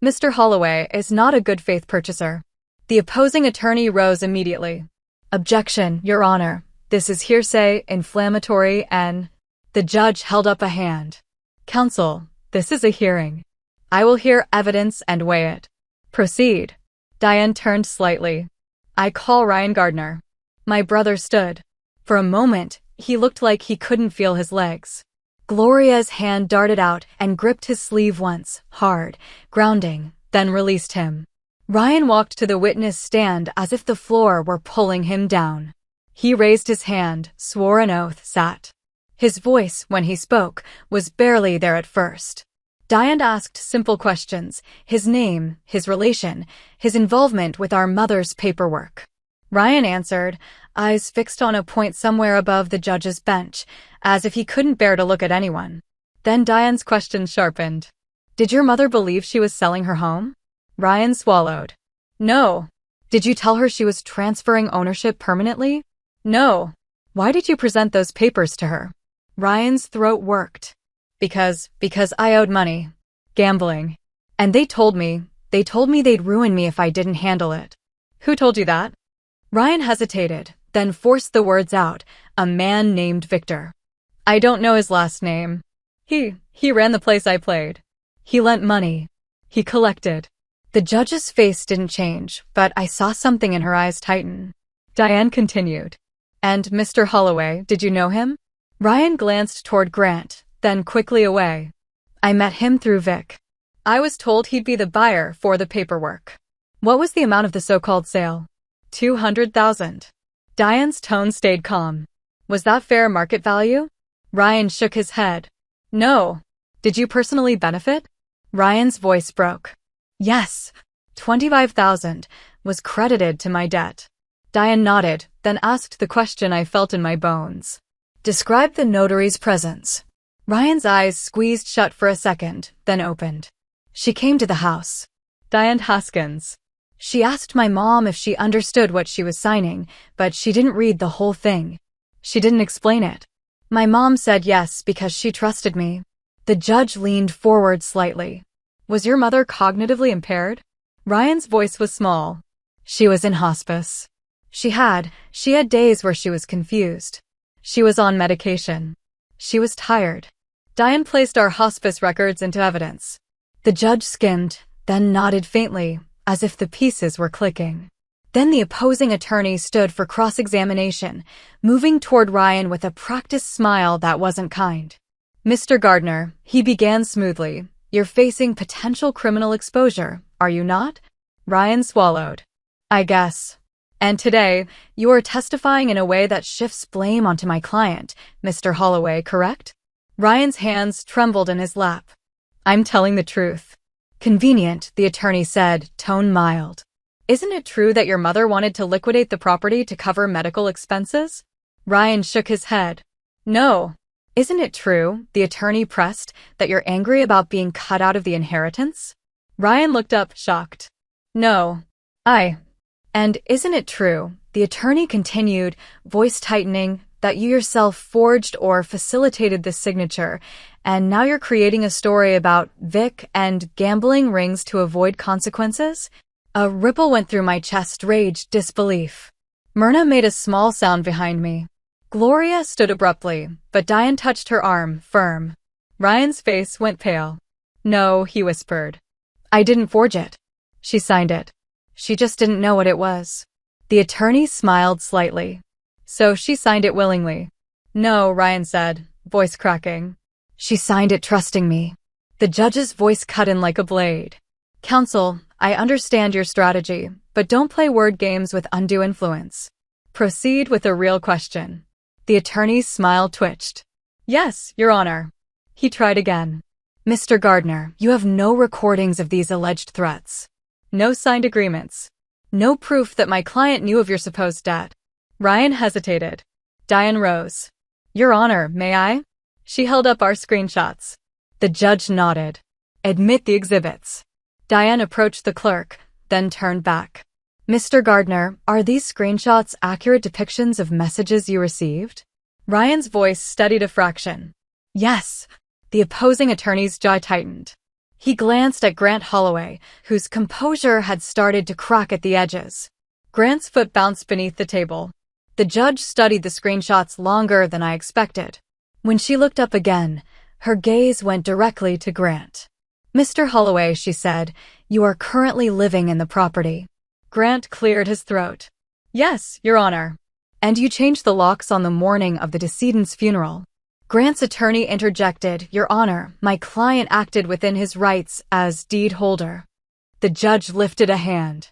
Mr. Holloway, is not a good faith purchaser. The opposing attorney rose immediately. Objection, Your Honor. This is hearsay, inflammatory, and... The judge held up a hand. Counsel, this is a hearing. I will hear evidence and weigh it. Proceed. Diane turned slightly. I call Ryan Gardner. My brother stood. For a moment, he looked like he couldn't feel his legs. Gloria's hand darted out and gripped his sleeve once, hard, grounding, then released him. Ryan walked to the witness stand as if the floor were pulling him down. He raised his hand, swore an oath, sat. His voice, when he spoke, was barely there at first. Diane asked simple questions, his name, his relation, his involvement with our mother's paperwork. Ryan answered, eyes fixed on a point somewhere above the judge's bench, as if he couldn't bear to look at anyone. Then Diane's question sharpened. Did your mother believe she was selling her home? Ryan swallowed. No. Did you tell her she was transferring ownership permanently? No. Why did you present those papers to her? Ryan's throat worked. Because I owed money. Gambling. And they told me they'd ruin me if I didn't handle it. Who told you that? Ryan hesitated, then forced the words out, a man named Victor. I don't know his last name. He ran the place I played. He lent money. He collected. The judge's face didn't change, but I saw something in her eyes tighten. Diane continued. And Mr. Holloway, did you know him? Ryan glanced toward Grant, then quickly away. I met him through Vic. I was told he'd be the buyer for the paperwork. What was the amount of the so-called sale? $200,000. Diane's tone stayed calm. Was that fair market value? Ryan shook his head. No. Did you personally benefit? Ryan's voice broke. Yes. $25,000 was credited to my debt. Diane nodded, then asked the question I felt in my bones. Describe the notary's presence. Ryan's eyes squeezed shut for a second, then opened. She came to the house. Diane Haskins. She asked my mom if she understood what she was signing, but she didn't read the whole thing. She didn't explain it. My mom said yes because she trusted me. The judge leaned forward slightly. Was your mother cognitively impaired? Ryan's voice was small. She was in hospice. She had days where she was confused. She was on medication. She was tired. Diane placed our hospice records into evidence. The judge skimmed, then nodded faintly, as if the pieces were clicking. Then the opposing attorney stood for cross-examination, moving toward Ryan with a practiced smile that wasn't kind. Mr. Gardner, he began smoothly, you're facing potential criminal exposure, are you not? Ryan swallowed. I guess. And today, you are testifying in a way that shifts blame onto my client, Mr. Holloway, correct? Ryan's hands trembled in his lap. I'm telling the truth. Convenient, the attorney said, tone mild. Isn't it true that your mother wanted to liquidate the property to cover medical expenses? Ryan shook his head. No. Isn't it true, the attorney pressed, that you're angry about being cut out of the inheritance? Ryan looked up, shocked. No. And isn't it true, the attorney continued, voice tightening, that you yourself forged or facilitated this signature, and now you're creating a story about Vic and gambling rings to avoid consequences? A ripple went through my chest, rage, disbelief. Myrna made a small sound behind me. Gloria stood abruptly, but Diane touched her arm, firm. Ryan's face went pale. No, he whispered. I didn't forge it. She signed it. She just didn't know what it was. The attorney smiled slightly. So she signed it willingly. No, Ryan said, voice cracking. She signed it trusting me. The judge's voice cut in like a blade. Counsel, I understand your strategy, but don't play word games with undue influence. Proceed with a real question. The attorney's smile twitched. Yes, Your Honor. He tried again. Mr. Gardner, you have no recordings of these alleged threats. No signed agreements. No proof that my client knew of your supposed debt. Ryan hesitated. Diane rose. Your Honor, may I? She held up our screenshots. The judge nodded. Admit the exhibits. Diane approached the clerk, then turned back. Mr. Gardner, are these screenshots accurate depictions of messages you received? Ryan's voice steadied a fraction. Yes. The opposing attorney's jaw tightened. He glanced at Grant Holloway, whose composure had started to crack at the edges. Grant's foot bounced beneath the table. The judge studied the screenshots longer than I expected. When she looked up again, her gaze went directly to Grant. Mr. Holloway, she said, you are currently living in the property. Grant cleared his throat. Yes, Your Honor. And you changed the locks on the morning of the decedent's funeral. Grant's attorney interjected, Your Honor, my client acted within his rights as deed holder. The judge lifted a hand.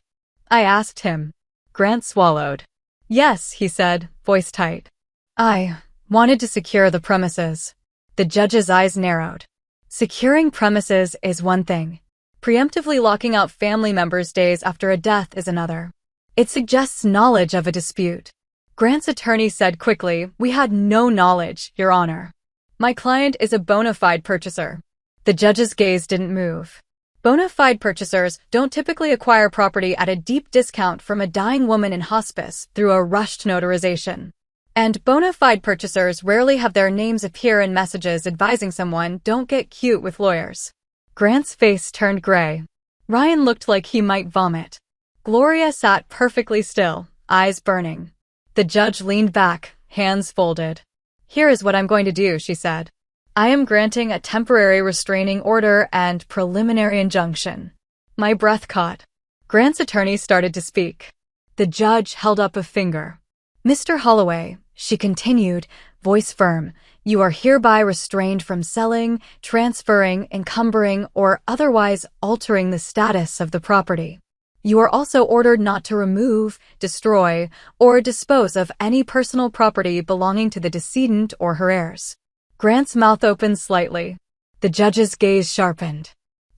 I asked him. Grant swallowed. Yes, he said, voice tight. I wanted to secure the premises. The judge's eyes narrowed. Securing premises is one thing. Preemptively locking out family members days after a death is another. It suggests knowledge of a dispute. Grant's attorney said quickly, we had no knowledge, Your Honor. My client is a bona fide purchaser. The judge's gaze didn't move. Bona fide purchasers don't typically acquire property at a deep discount from a dying woman in hospice through a rushed notarization. And bona fide purchasers rarely have their names appear in messages advising someone don't get cute with lawyers. Grant's face turned gray. Ryan looked like he might vomit. Gloria sat perfectly still, eyes burning. The judge leaned back, hands folded. Here is what I'm going to do, she said. I am granting a temporary restraining order and preliminary injunction. My breath caught. Grant's attorney started to speak. The judge held up a finger. Mr. Holloway, she continued, voice firm, you are hereby restrained from selling, transferring, encumbering, or otherwise altering the status of the property. You are also ordered not to remove, destroy, or dispose of any personal property belonging to the decedent or her heirs. Grant's mouth opened slightly. The judge's gaze sharpened.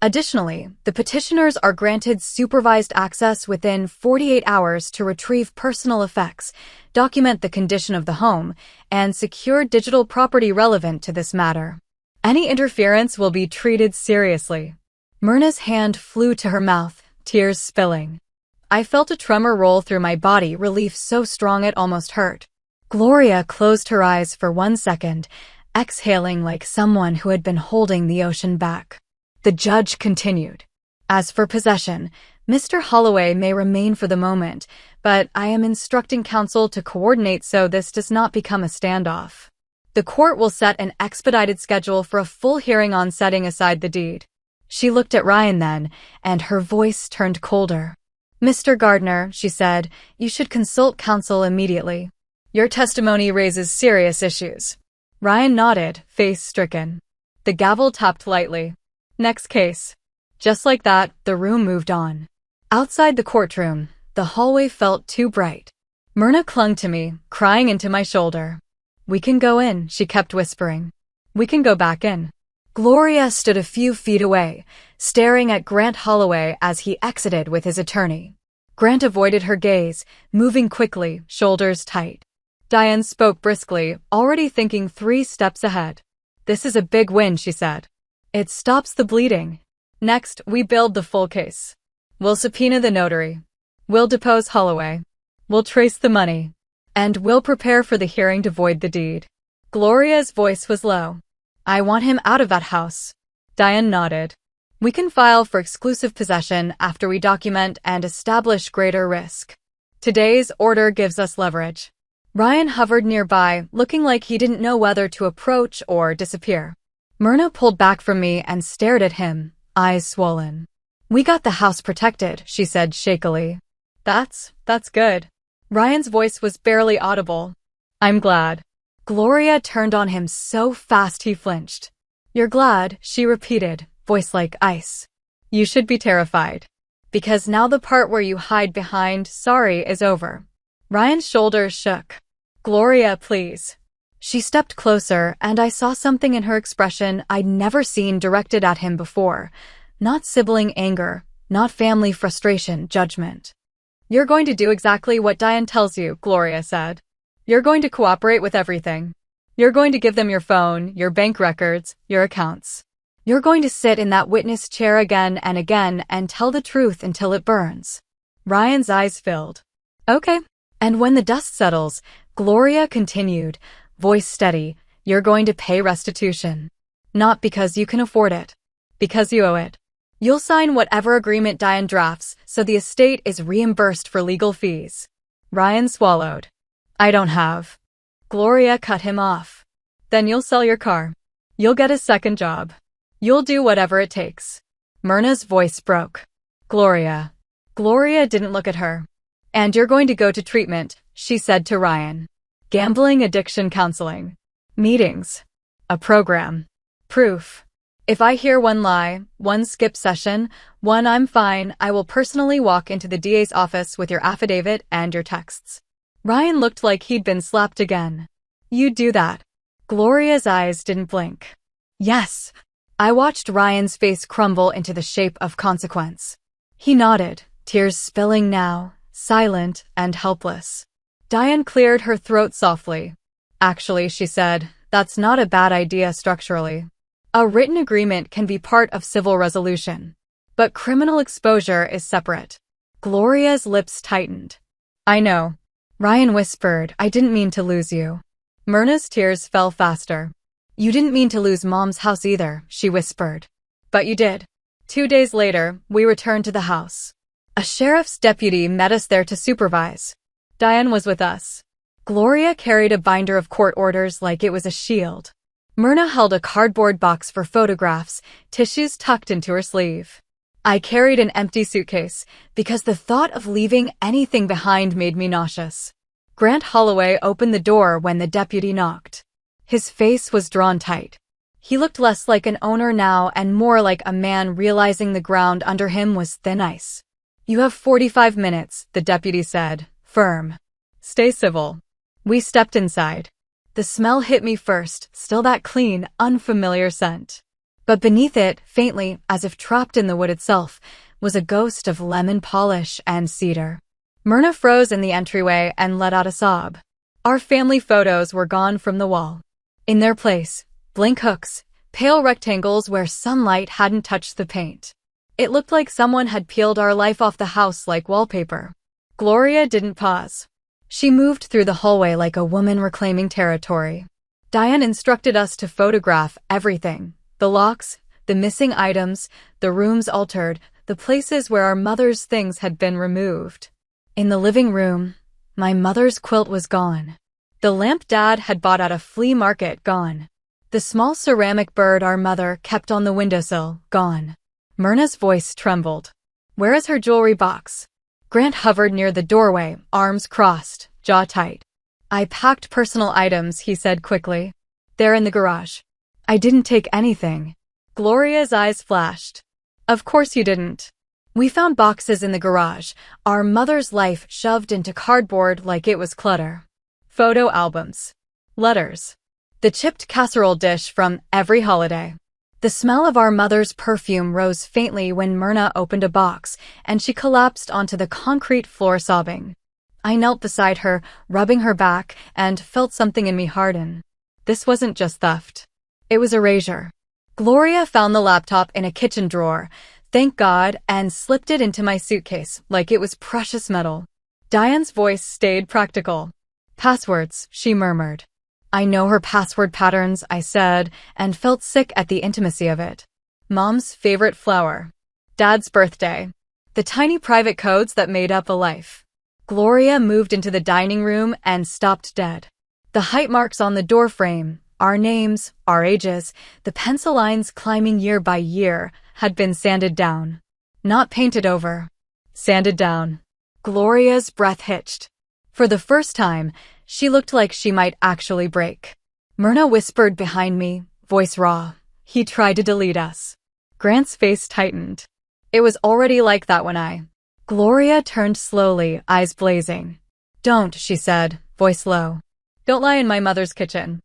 Additionally, the petitioners are granted supervised access within 48 hours to retrieve personal effects, document the condition of the home, and secure digital property relevant to this matter. Any interference will be treated seriously. Myrna's hand flew to her mouth, tears spilling. I felt a tremor roll through my body, relief so strong it almost hurt. Gloria closed her eyes for 1 second, exhaling like someone who had been holding the ocean back. The judge continued. As for possession, Mr. Holloway may remain for the moment, but I am instructing counsel to coordinate so this does not become a standoff. The court will set an expedited schedule for a full hearing on setting aside the deed. She looked at Ryan then, and her voice turned colder. Mr. Gardner, she said, you should consult counsel immediately. Your testimony raises serious issues. Ryan nodded, face stricken. The gavel tapped lightly. Next case. Just like that, the room moved on. Outside the courtroom, the hallway felt too bright. Myrna clung to me, crying into my shoulder. We can go in, she kept whispering. We can go back in. Gloria stood a few feet away, staring at Grant Holloway as he exited with his attorney. Grant avoided her gaze, moving quickly, shoulders tight. Diane spoke briskly, already thinking 3 steps ahead. This is a big win, she said. It stops the bleeding. Next, we build the full case. We'll subpoena the notary. We'll depose Holloway. We'll trace the money. And we'll prepare for the hearing to void the deed. Gloria's voice was low. I want him out of that house. Diane nodded. We can file for exclusive possession after we document and establish greater risk. Today's order gives us leverage. Ryan hovered nearby, looking like he didn't know whether to approach or disappear. Myrna pulled back from me and stared at him, eyes swollen. We got the house protected, she said shakily. That's good. Ryan's voice was barely audible. I'm glad. Gloria turned on him so fast he flinched. You're glad, she repeated, voice like ice. You should be terrified. Because now the part where you hide behind sorry is over. Ryan's shoulders shook. Gloria, please. She stepped closer, and I saw something in her expression I'd never seen directed at him before. Not sibling anger, not family frustration, judgment. You're going to do exactly what Diane tells you, Gloria said. You're going to cooperate with everything. You're going to give them your phone, your bank records, your accounts. You're going to sit in that witness chair again and tell the truth until it burns. Ryan's eyes filled. Okay. And when the dust settles, Gloria continued, voice steady, you're going to pay restitution. Not because you can afford it. Because you owe it. You'll sign whatever agreement Diane drafts, so the estate is reimbursed for legal fees. Ryan swallowed. I don't have. Gloria cut him off. Then you'll sell your car. You'll get a second job. You'll do whatever it takes. Myrna's voice broke. Gloria. Gloria didn't look at her. And you're going to go to treatment, she said to Ryan. Gambling addiction counseling. Meetings. A program. Proof. If I hear one lie, one skip session, one I'm fine, I will personally walk into the DA's office with your affidavit and your texts. Ryan looked like he'd been slapped again. You'd do that. Gloria's eyes didn't blink. Yes. I watched Ryan's face crumble into the shape of consequence. He nodded, tears spilling now, silent and helpless. Diane cleared her throat softly. Actually, she said, that's not a bad idea structurally. A written agreement can be part of civil resolution. But criminal exposure is separate. Gloria's lips tightened. I know. Ryan whispered, I didn't mean to lose you. Myrna's tears fell faster. You didn't mean to lose Mom's house either, she whispered. But you did. 2 days later, we returned to the house. A sheriff's deputy met us there to supervise. Diane was with us. Gloria carried a binder of court orders like it was a shield. Myrna held a cardboard box for photographs, tissues tucked into her sleeve. I carried an empty suitcase, because the thought of leaving anything behind made me nauseous. Grant Holloway opened the door when the deputy knocked. His face was drawn tight. He looked less like an owner now and more like a man realizing the ground under him was thin ice. You have 45 minutes, the deputy said, firm. Stay civil. We stepped inside. The smell hit me first, still that clean, unfamiliar scent. But beneath it, faintly, as if trapped in the wood itself, was a ghost of lemon polish and cedar. Myrna froze in the entryway and let out a sob. Our family photos were gone from the wall. In their place, blank hooks, pale rectangles where sunlight hadn't touched the paint. It looked like someone had peeled our life off the house like wallpaper. Gloria didn't pause. She moved through the hallway like a woman reclaiming territory. Diane instructed us to photograph everything. The locks, the missing items, the rooms altered, the places where our mother's things had been removed. In the living room, my mother's quilt was gone. The lamp Dad had bought at a flea market, gone. The small ceramic bird our mother kept on the windowsill, gone. Myrna's voice trembled. Where is her jewelry box? Grant hovered near the doorway, arms crossed, jaw tight. I packed personal items, he said quickly. They're in the garage. I didn't take anything. Gloria's eyes flashed. Of course you didn't. We found boxes in the garage, our mother's life shoved into cardboard like it was clutter. Photo albums. Letters. The chipped casserole dish from every holiday. The smell of our mother's perfume rose faintly when Myrna opened a box, and she collapsed onto the concrete floor sobbing. I knelt beside her, rubbing her back, and felt something in me harden. This wasn't just theft. It was erasure. Gloria found the laptop in a kitchen drawer, thank God, and slipped it into my suitcase like it was precious metal. Diane's voice stayed practical. Passwords, she murmured. I know her password patterns, I said, and felt sick at the intimacy of it. Mom's favorite flower. Dad's birthday. The tiny private codes that made up a life. Gloria moved into the dining room and stopped dead. The height marks on the doorframe, our names, our ages, the pencil lines climbing year by year, had been sanded down. Not painted over. Sanded down. Gloria's breath hitched. For the first time, she looked like she might actually break. Myrna whispered behind me, voice raw. He tried to delete us. Grant's face tightened. It was already like that when Gloria turned slowly, eyes blazing. Don't, she said, voice low. Don't lie in my mother's kitchen.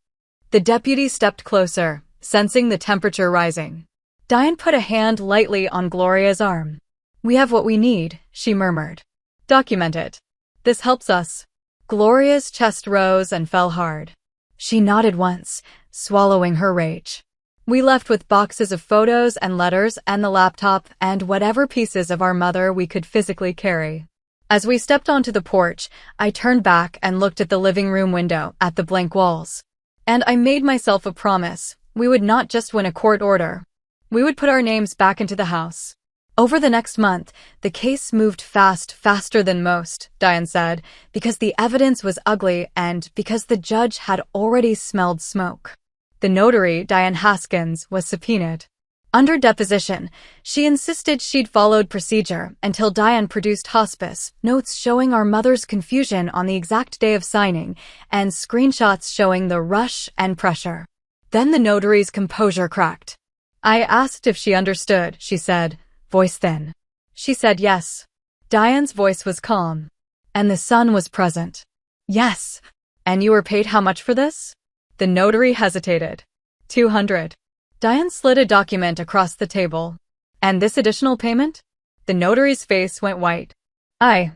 The deputy stepped closer, sensing the temperature rising. Diane put a hand lightly on Gloria's arm. We have what we need, she murmured. Document it. This helps us. Gloria's chest rose and fell hard. She nodded once, swallowing her rage. We left with boxes of photos and letters and the laptop and whatever pieces of our mother we could physically carry. As we stepped onto the porch, I turned back and looked at the living room window, at the blank walls. And I made myself a promise. We would not just win a court order. We would put our names back into the house. Over the next month, the case moved faster than most, Diane said, because the evidence was ugly and because the judge had already smelled smoke. The notary, Diane Haskins, was subpoenaed. Under deposition, she insisted she'd followed procedure until Diane produced hospice, notes showing our mother's confusion on the exact day of signing, and screenshots showing the rush and pressure. Then the notary's composure cracked. I asked if she understood, she said, voice thin. She said yes. Diane's voice was calm. And the son was present. Yes. And you were paid how much for this? The notary hesitated. 200. Diane slid a document across the table. And this additional payment? The notary's face went white. A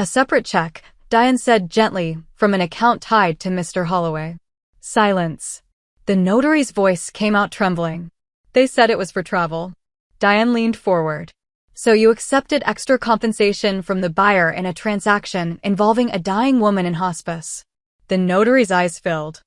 separate check, Diane said gently, from an account tied to Mr. Holloway. Silence. The notary's voice came out trembling. They said it was for travel. Diane leaned forward. So you accepted extra compensation from the buyer in a transaction involving a dying woman in hospice. The notary's eyes filled.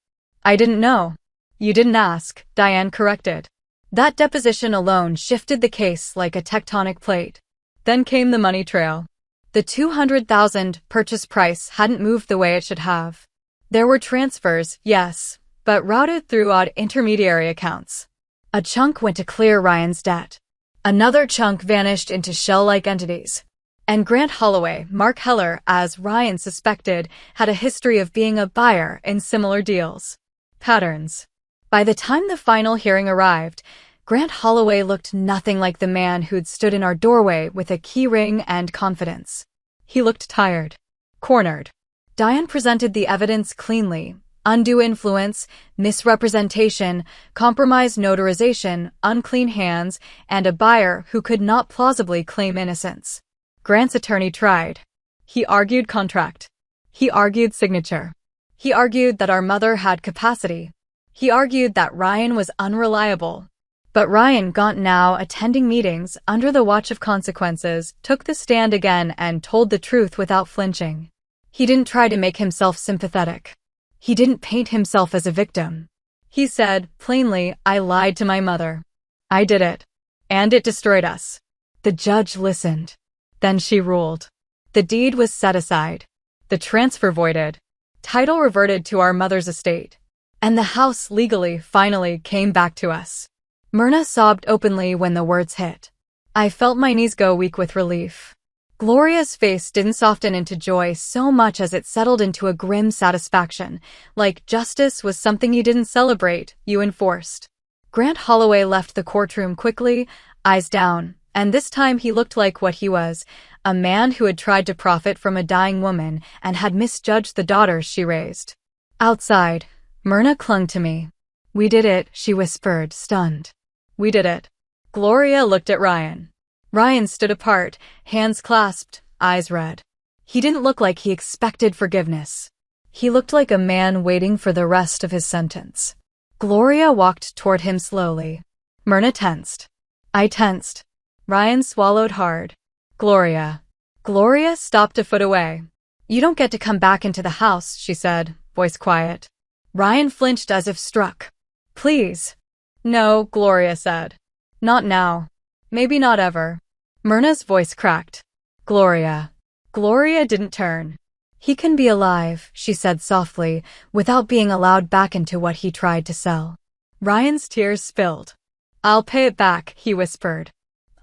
I didn't know. You didn't ask, Diane corrected. That deposition alone shifted the case like a tectonic plate. Then came the money trail. The $200,000 purchase price hadn't moved the way it should have. There were transfers, yes, but routed through odd intermediary accounts. A chunk went to clear Ryan's debt. Another chunk vanished into shell-like entities. And Grant Holloway, Mark Heller, as Ryan suspected, had a history of being a buyer in similar deals. Patterns. By the time the final hearing arrived, Grant Holloway looked nothing like the man who'd stood in our doorway with a key ring and confidence. He looked tired. Cornered. Diane presented the evidence cleanly. Undue influence, misrepresentation, compromised notarization, unclean hands, and a buyer who could not plausibly claim innocence. Grant's attorney tried. He argued contract. He argued signature. He argued that our mother had capacity. He argued that Ryan was unreliable. But Ryan Gaunt, now attending meetings under the watch of consequences, took the stand again and told the truth without flinching. He didn't try to make himself sympathetic. He didn't paint himself as a victim. He said, plainly, I lied to my mother. I did it. And it destroyed us. The judge listened. Then she ruled. The deed was set aside. The transfer voided. Title reverted to our mother's estate. And the house legally finally came back to us. Myrna sobbed openly when the words hit. I felt my knees go weak with relief. Gloria's face didn't soften into joy so much as it settled into a grim satisfaction, like justice was something you didn't celebrate, you enforced. Grant Holloway left the courtroom quickly, eyes down, and this time he looked like what he was, a man who had tried to profit from a dying woman and had misjudged the daughters she raised. Outside, Myrna clung to me. We did it, she whispered, stunned. We did it. Gloria looked at Ryan. Ryan stood apart, hands clasped, eyes red. He didn't look like he expected forgiveness. He looked like a man waiting for the rest of his sentence. Gloria walked toward him slowly. Myrna tensed. I tensed. Ryan swallowed hard. Gloria. Gloria stopped a foot away. You don't get to come back into the house, she said, voice quiet. Ryan flinched as if struck. Please. No, Gloria said. Not now. Maybe not ever. Myrna's voice cracked. Gloria. Gloria didn't turn. He can be alive, she said softly, without being allowed back into what he tried to sell. Ryan's tears spilled. I'll pay it back, he whispered.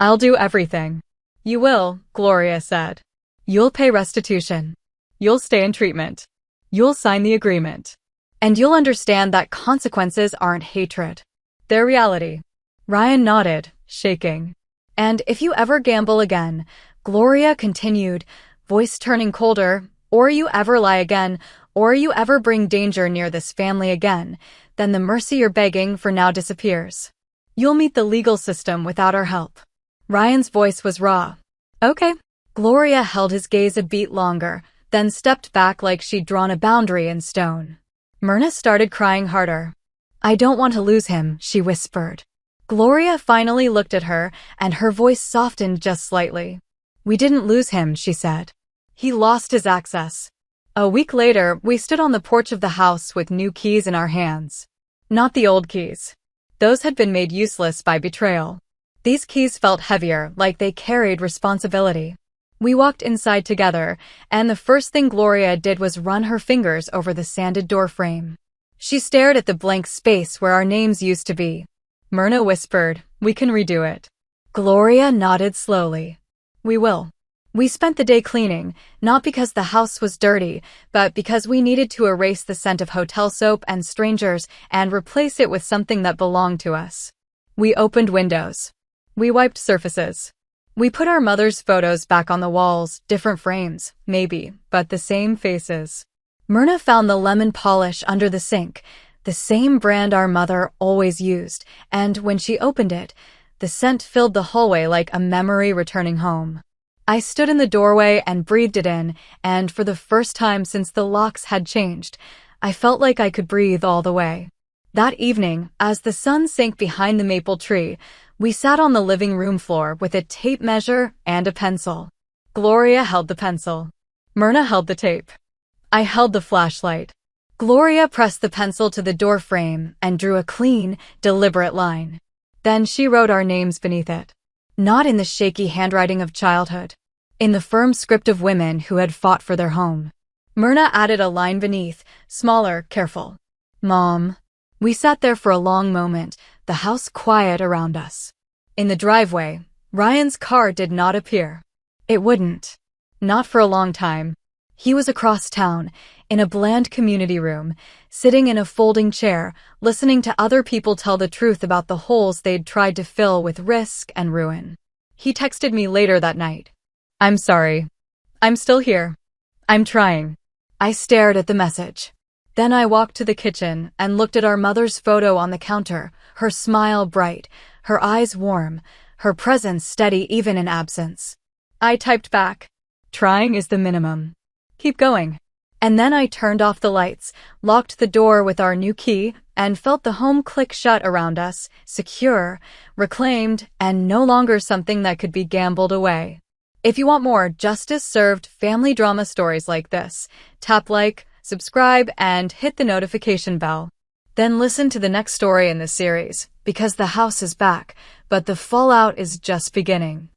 I'll do everything. You will, Gloria said. You'll pay restitution. You'll stay in treatment. You'll sign the agreement. And you'll understand that consequences aren't hatred. They're reality. Ryan nodded, shaking. And if you ever gamble again, Gloria continued, voice turning colder, or you ever lie again, or you ever bring danger near this family again, then the mercy you're begging for now disappears. You'll meet the legal system without our help. Ryan's voice was raw. Okay. Gloria held his gaze a beat longer, then stepped back like she'd drawn a boundary in stone. Myrna started crying harder. I don't want to lose him, she whispered. Gloria finally looked at her, and her voice softened just slightly. We didn't lose him, she said. He lost his access. A week later, we stood on the porch of the house with new keys in our hands. Not the old keys. Those had been made useless by betrayal. These keys felt heavier, like they carried responsibility. We walked inside together, and the first thing Gloria did was run her fingers over the sanded door frame. She stared at the blank space where our names used to be. Myrna whispered, we can redo it. Gloria nodded slowly. We will. We spent the day cleaning, not because the house was dirty, but because we needed to erase the scent of hotel soap and strangers and replace it with something that belonged to us. We opened windows. We wiped surfaces. We put our mother's photos back on the walls, different frames, maybe, but the same faces. Myrna found the lemon polish under the sink, the same brand our mother always used, and when she opened it, the scent filled the hallway like a memory returning home. I stood in the doorway and breathed it in, and for the first time since the locks had changed, I felt like I could breathe all the way. That evening, as the sun sank behind the maple tree, we sat on the living room floor with a tape measure and a pencil. Gloria held the pencil. Myrna held the tape. I held the flashlight. Gloria pressed the pencil to the door frame and drew a clean, deliberate line. Then she wrote our names beneath it. Not in the shaky handwriting of childhood. In the firm script of women who had fought for their home. Myrna added a line beneath, smaller, careful. Mom. We sat there for a long moment, the house quiet around us. In the driveway, Ryan's car did not appear. It wouldn't. Not for a long time. He was across town, in a bland community room, sitting in a folding chair, listening to other people tell the truth about the holes they'd tried to fill with risk and ruin. He texted me later that night. I'm sorry. I'm still here. I'm trying. I stared at the message. Then I walked to the kitchen and looked at our mother's photo on the counter, her smile bright, her eyes warm, her presence steady even in absence. I typed back. Trying is the minimum. Keep going. And then I turned off the lights, locked the door with our new key, and felt the home click shut around us, secure, reclaimed, and no longer something that could be gambled away. If you want more justice-served family drama stories like this, tap like, subscribe, and hit the notification bell. Then listen to the next story in this series, because the house is back, but the fallout is just beginning.